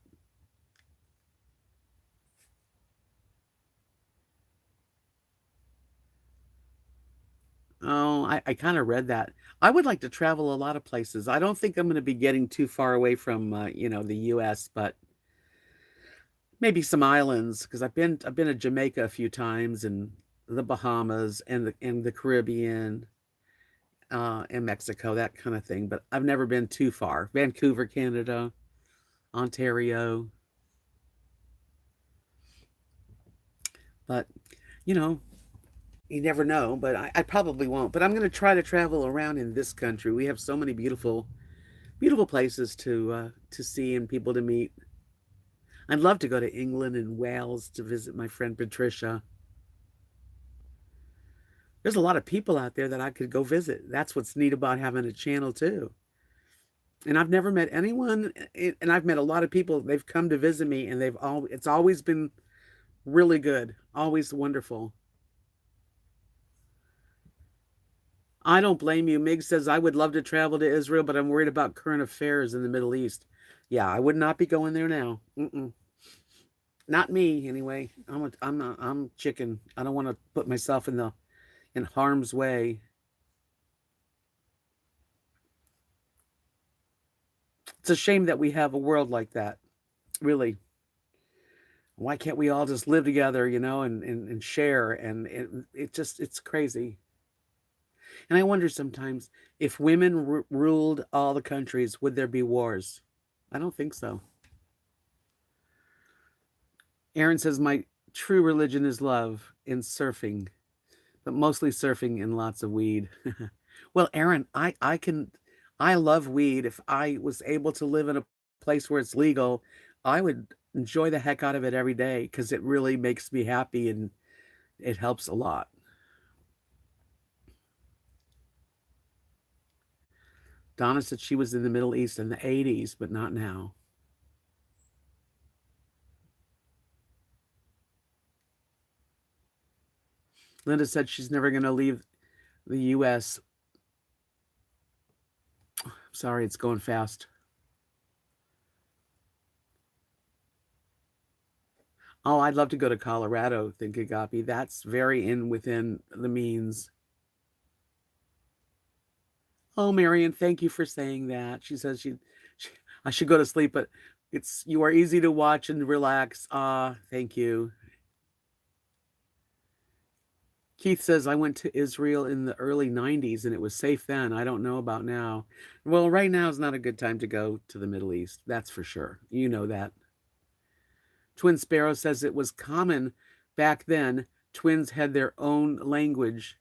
Oh, I kind of read that. I would like to travel a lot of places. I don't think I'm going to be getting too far away from, the US, but maybe some islands because I've been to Jamaica a few times and the Bahamas and the Caribbean and Mexico, that kind of thing. But I've never been too far. Vancouver, Canada, Ontario. But, you know, you never know. But I probably won't. But I'm going to try to travel around in this country. We have so many beautiful, beautiful places to see and people to meet. I'd love to go to England and Wales to visit my friend Patricia. There's a lot of people out there that I could go visit. That's what's neat about having a channel too. And I've never met anyone, and I've met a lot of people. They've come to visit me, and it's always been really good, always wonderful. I don't blame you. Mig says I would love to travel to Israel, but I'm worried about current affairs in the Middle East. Yeah, I would not be going there now. Mm-mm. Not me, anyway. I'm chicken. I don't want to put myself in harm's way. It's a shame that we have a world like that. Really. Why can't we all just live together, and share? And it's crazy. And I wonder sometimes if women ruled all the countries, would there be wars? I don't think so. Aaron says, my true religion is love in surfing, but mostly surfing and lots of weed. Well, Aaron, I love weed. If I was able to live in a place where it's legal, I would enjoy the heck out of it every day because it really makes me happy and it helps a lot. Donna said she was in the Middle East in the 80s, but not now. Linda said she's never going to leave the US. Sorry, it's going fast. Oh, I'd love to go to Colorado, think Agape. That's very in within the means. Oh, Marion, thank you for saying that. She says she I should go to sleep, but you are easy to watch and relax. Ah, thank you. Keith says I went to Israel in the early 90s and it was safe then. I don't know about now. Well, right now is not a good time to go to the Middle East. That's for sure. You know that. Twin Sparrow says it was common back then. Twins had their own language.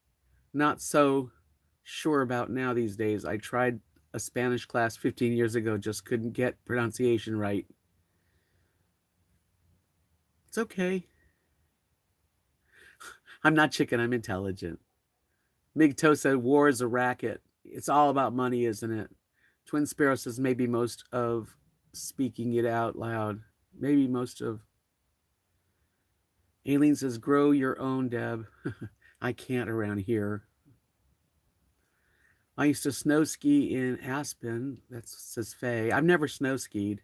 Not so sure about now these days. I tried a Spanish class 15 years ago, just couldn't get pronunciation right. It's okay. I'm not chicken, I'm intelligent. Migto said war is a racket. It's all about money, isn't it? Twin Sparrow says maybe most of speaking it out loud. Maybe most of. Aileen says grow your own, Deb. I can't around here. I used to snow ski in Aspen. That says Faye. I've never snow skied.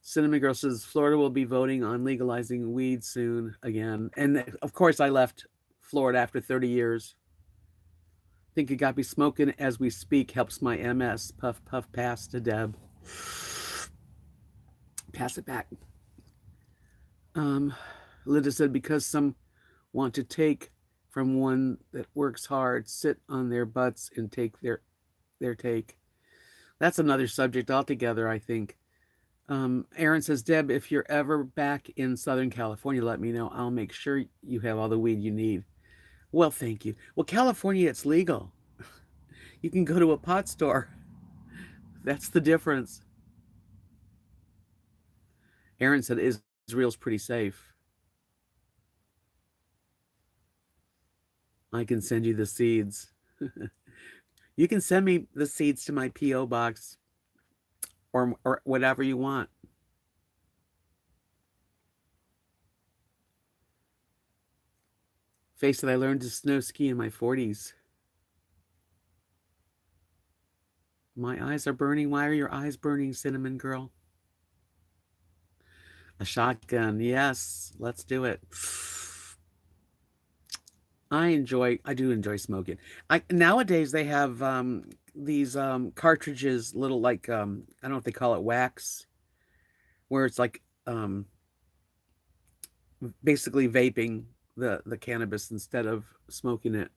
Cinnamon Girl says Florida will be voting on legalizing weed soon again. And of course, I left Florida after 30 years. Think it got me smoking as we speak helps my MS. Puff, puff, pass to Deb. Pass it back. Um, Linda said because some want to take from one that works hard, sit on their butts and take their take. That's another subject altogether, I think. Aaron says, Deb, if you're ever back in Southern California, let me know. I'll make sure you have all the weed you need. Well, thank you. Well, California, it's legal. You can go to a pot store. That's the difference. Aaron said Israel's pretty safe. I can send you the seeds. You can send me the seeds to my P.O. box. or whatever you want. Face it, I learned to snow ski in my 40s. My eyes are burning. Why are your eyes burning, Cinnamon Girl? A shotgun. Yes, let's do it. I do enjoy smoking. I nowadays they have these cartridges, little like I don't know if they call it wax, where it's like basically vaping the cannabis instead of smoking it.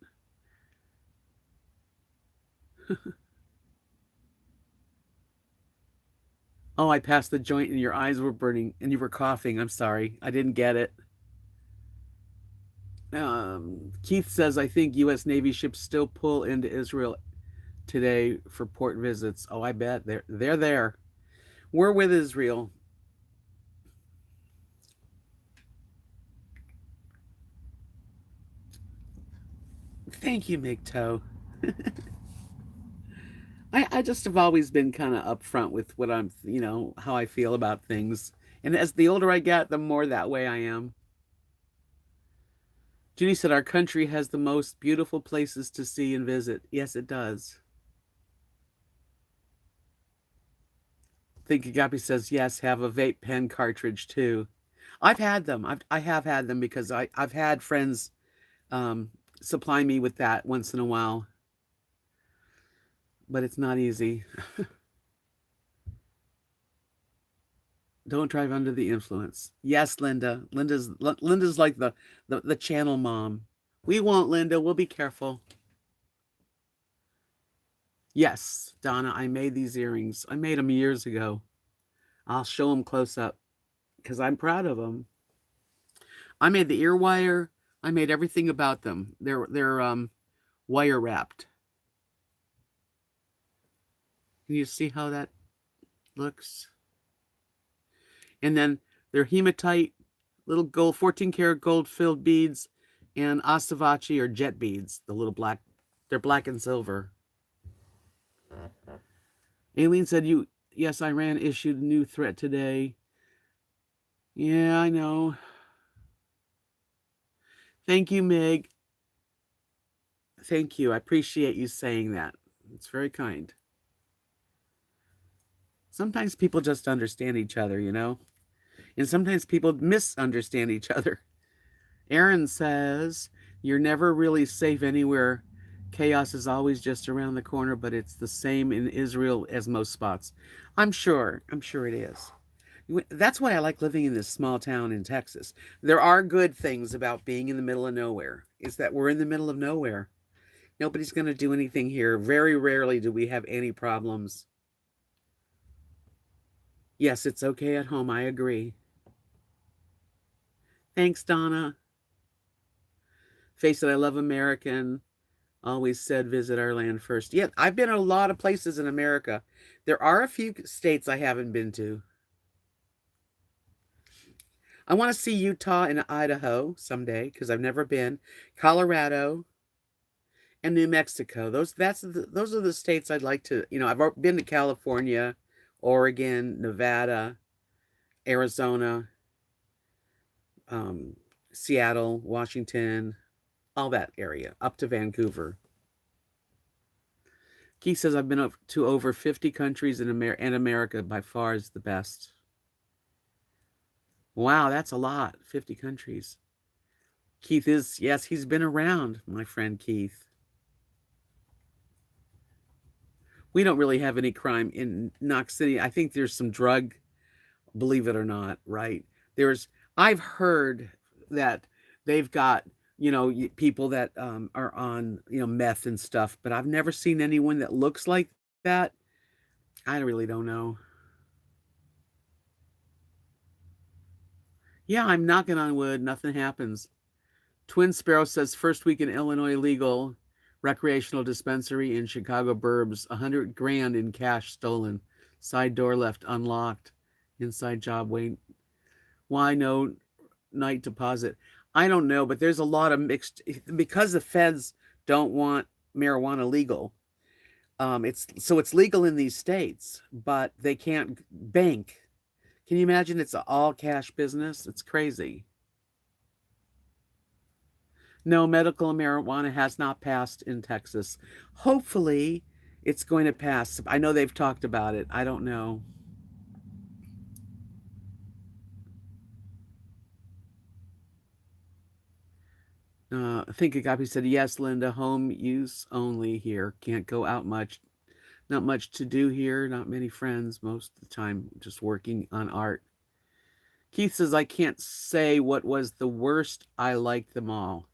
Oh, I passed the joint and your eyes were burning and you were coughing. I'm sorry. I didn't get it. Keith says, I think U.S. Navy ships still pull into Israel today for port visits. Oh, I bet they're there. We're with Israel. Thank you, MGTOW. I just have always been kind of upfront with what I'm, how I feel about things. And as the older I get, the more that way I am. Judy said, our country has the most beautiful places to see and visit. Yes, it does. Think Agape says, yes, have a vape pen cartridge too. I've had them. I have had them because I've had friends supply me with that once in a while. But it's not easy. Don't drive under the influence. Yes, Linda. Linda's like the channel mom. We won't, Linda. We'll be careful. Yes, Donna, I made these earrings. I made them years ago. I'll show them close up because I'm proud of them. I made the ear wire. I made everything about them. They're wire wrapped. Can you see how that looks? And then they're hematite, little gold, 14 karat gold filled beads, and Asavachi or jet beads, the little black, they're black and silver. Aileen said, yes, Iran issued a new threat today. Yeah, I know. Thank you, Meg. Thank you. I appreciate you saying that. It's very kind. Sometimes people just understand each other, and sometimes people misunderstand each other. Aaron says, you're never really safe anywhere. Chaos is always just around the corner, but it's the same in Israel as most spots. I'm sure it is. That's why I like living in this small town in Texas. There are good things about being in the middle of nowhere, is that we're in the middle of nowhere. Nobody's going to do anything here. Very rarely do we have any problems. Yes, it's okay at home. I agree. Thanks, Donna. Face it, I love American. Always said visit our land first. Yeah, I've been a lot of places in America. There are a few states I haven't been to. I want to see Utah and Idaho someday because I've never been. Colorado and New Mexico. Those are the states I'd like to. I've been to California, Oregon, Nevada, Arizona, Seattle, Washington, all that area, up to Vancouver. Keith says, I've been up to over 50 countries in America. By far is the best. Wow, that's a lot. 50 countries. Keith is, yes, he's been around, my friend Keith. We don't really have any crime in Knox City. I think there's some drug, believe it or not, right? I've heard that they've got, people that are on, meth and stuff, but I've never seen anyone that looks like that. I really don't know. Yeah, I'm knocking on wood. Nothing happens. Twin Sparrow says first week in Illinois legal recreational dispensary in Chicago burbs, 100 grand in cash stolen. Side door left unlocked. Inside job wait. Why no night deposit? I don't know, but there's a lot of mixed, because the feds don't want marijuana legal. It's legal in these states, but they can't bank. Can you imagine? It's an all cash business. It's crazy. No, medical marijuana has not passed in Texas. Hopefully, it's going to pass. I know they've talked about it. I don't know. I think Agape said, yes, Linda, home use only here. Can't go out much. Not much to do here. Not many friends. Most of the time, just working on art. Keith says, I can't say what was the worst. I liked them all.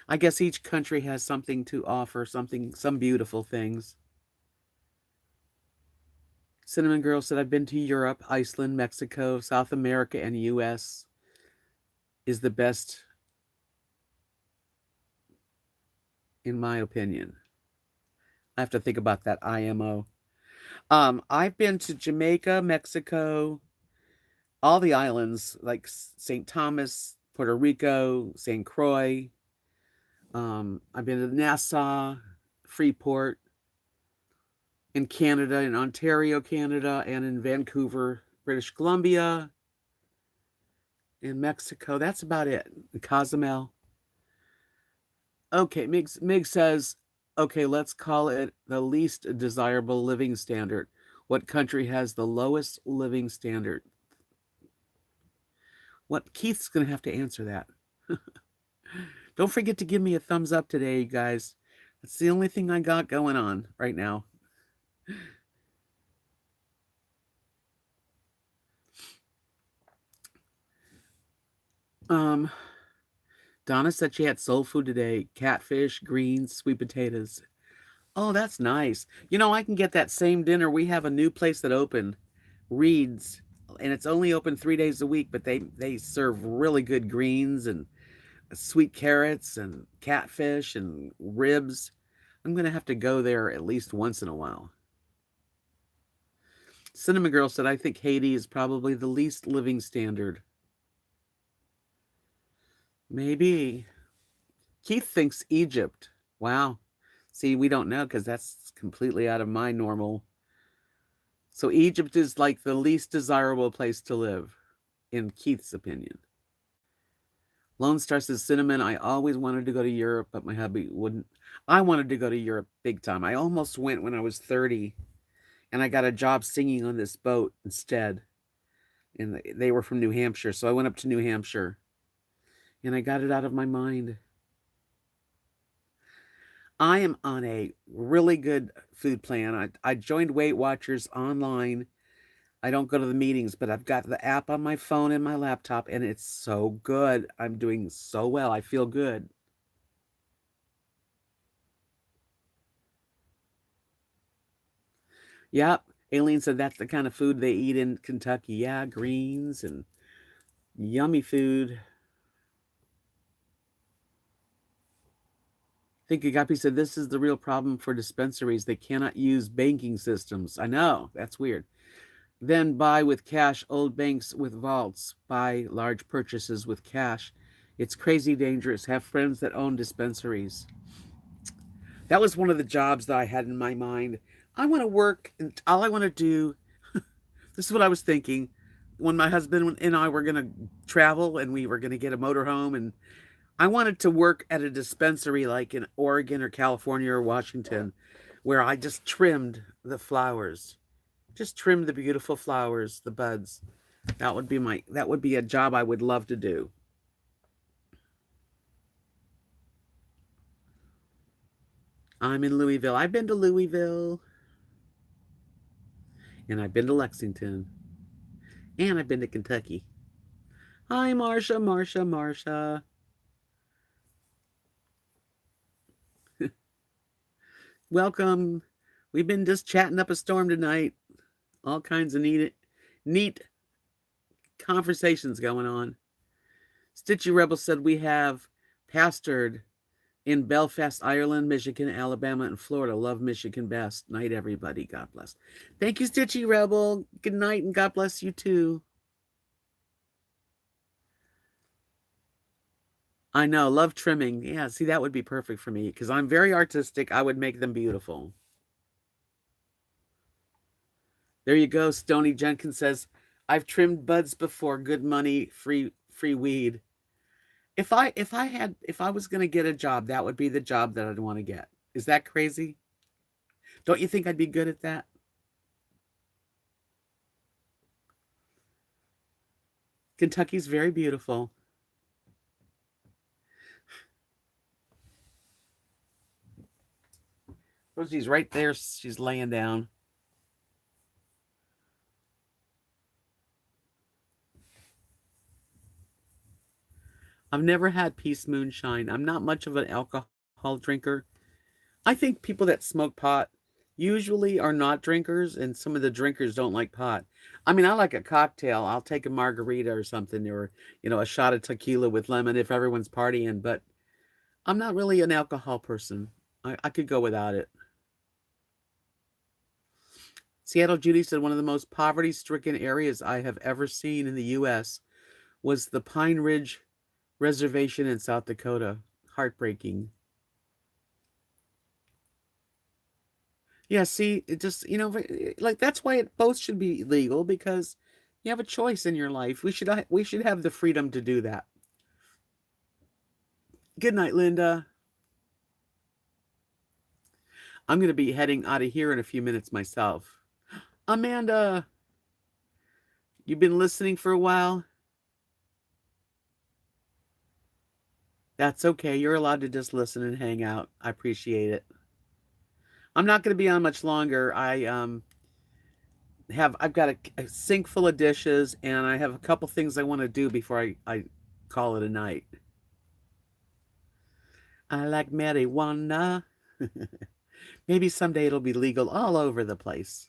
I guess each country has something to offer, some beautiful things. Cinnamon Girl said, I've been to Europe, Iceland, Mexico, South America, and US is the best, in my opinion. I have to think about that IMO. I've been to Jamaica, Mexico, all the islands like St. Thomas, Puerto Rico, St. Croix. I've been to Nassau, Freeport, in Canada, in Ontario, Canada, and in Vancouver, British Columbia, in Mexico. That's about it. Cozumel. Okay, Mig says, okay, let's call it the least desirable living standard. What country has the lowest living standard? What Keith's going to have to answer that. Don't forget to give me a thumbs up today, you guys. That's the only thing I got going on right now. Donna said she had soul food today. Catfish, greens, sweet potatoes. Oh, that's nice. You know, I can get that same dinner. We have a new place that opened, Reed's, and it's only open 3 days a week, but they serve really good greens and sweet carrots and catfish and ribs. I'm going to have to go there at least once in a while. Cinnamon Girl said, I think Haiti is probably the least living standard. Maybe. Keith thinks Egypt. Wow. See, we don't know because that's completely out of my normal. So Egypt is like the least desirable place to live, in Keith's opinion. Lone Star says, Cinnamon, I always wanted to go to Europe, but my hubby wouldn't. I wanted to go to Europe big time. I almost went when I was 30, and I got a job singing on this boat instead. And they were from New Hampshire, so I went up to New Hampshire, and I got it out of my mind. I am on a really good food plan. I joined Weight Watchers online. I don't go to the meetings, but I've got the app on my phone and my laptop, and it's so good. I'm doing so well. I feel good. Yep. Aileen said that's the kind of food they eat in Kentucky. Yeah, greens and yummy food. I think Agape said this is the real problem for dispensaries. They cannot use banking systems. I know, that's weird. Then buy with cash, old banks with vaults, buy large purchases with cash. It's crazy dangerous. Have friends that own dispensaries. That was one of the jobs that I had in my mind. I want to work, and all I want to do, this is what I was thinking when my husband and I were going to travel and we were going to get a motorhome, and I wanted to work at a dispensary like in Oregon or California or Washington where I just trimmed the flowers. Just trim the beautiful flowers, the buds. That would be a job I would love to do. I'm in Louisville. I've been to Louisville. And I've been to Lexington. And I've been to Kentucky. Hi, Marsha, Marsha, Marsha. Welcome. We've been just chatting up a storm tonight. All kinds of neat conversations going on. Stitchy Rebel said we have pastored in Belfast, Ireland, Michigan, Alabama, and Florida. Love Michigan best. Night, everybody. God bless. Thank you, Stitchy Rebel. Good night, and God bless you too. I know. Love trimming. Yeah, see, that would be perfect for me because I'm very artistic. I would make them beautiful. There you go. Stony Jenkins says, I've trimmed buds before. Good money, free weed. If I was gonna get a job, that would be the job that I'd want to get. Is that crazy? Don't you think I'd be good at that? Kentucky's very beautiful. Rosie's right there. She's laying down. I've never had Peace Moonshine. I'm not much of an alcohol drinker. I think people that smoke pot usually are not drinkers, and some of the drinkers don't like pot. I mean, I like a cocktail. I'll take a margarita or something, or a shot of tequila with lemon if everyone's partying. But I'm not really an alcohol person. I could go without it. Seattle Judy said one of the most poverty-stricken areas I have ever seen in the U.S. was the Pine Ridge Reservation in South Dakota. Heartbreaking. Yeah, see, it just, like that's why both should be legal because you have a choice in your life. We should have the freedom to do that. Good night, Linda. I'm going to be heading out of here in a few minutes myself. Amanda, you've been listening for a while? That's okay. You're allowed to just listen and hang out. I appreciate it. I'm not going to be on much longer. I've got a sink full of dishes and I have a couple things I want to do before I call it a night. I like marijuana. Maybe someday it'll be legal all over the place.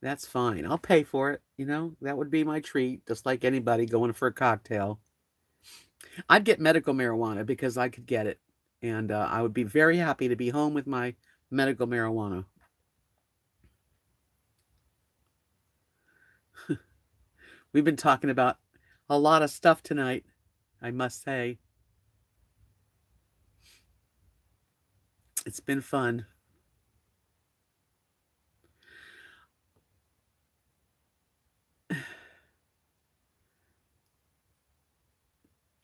That's fine. I'll pay for it. That would be my treat, just like anybody going for a cocktail. I'd get medical marijuana because I could get it. And I would be very happy to be home with my medical marijuana. We've been talking about a lot of stuff tonight, I must say. It's been fun.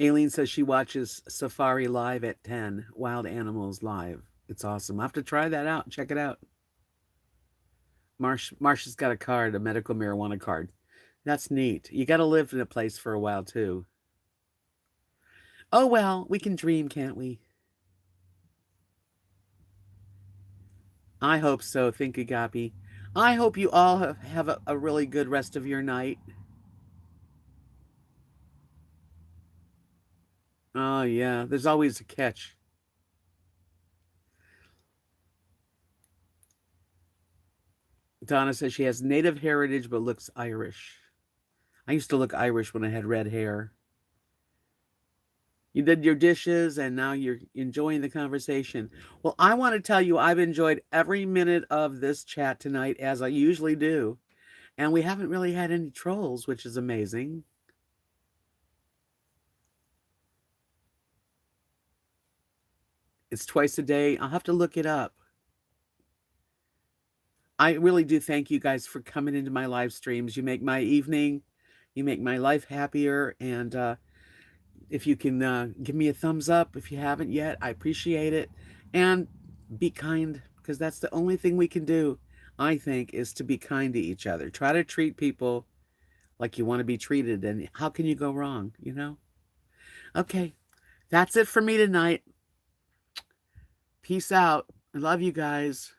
Aileen says she watches Safari Live at 10, Wild Animals Live. It's awesome. I have to try that out. Check it out. Marcia's got a card, a medical marijuana card. That's neat. You got to live in a place for a while, too. Oh, well, we can dream, can't we? I hope so. Think Agape. I hope you all have a really good rest of your night. Oh, yeah. There's always a catch. Donna says she has native heritage but looks Irish. I used to look Irish when I had red hair. You did your dishes and now you're enjoying the conversation. Well, I want to tell you I've enjoyed every minute of this chat tonight as I usually do. And we haven't really had any trolls, which is amazing. It's twice a day. I'll have to look it up. I really do thank you guys for coming into my live streams. You make my evening, you make my life happier. And if you can give me a thumbs up if you haven't yet, I appreciate it. And be kind, because that's the only thing we can do, I think, is to be kind to each other. Try to treat people like you want to be treated. And how can you go wrong, Okay, that's it for me tonight. Peace out. I love you guys.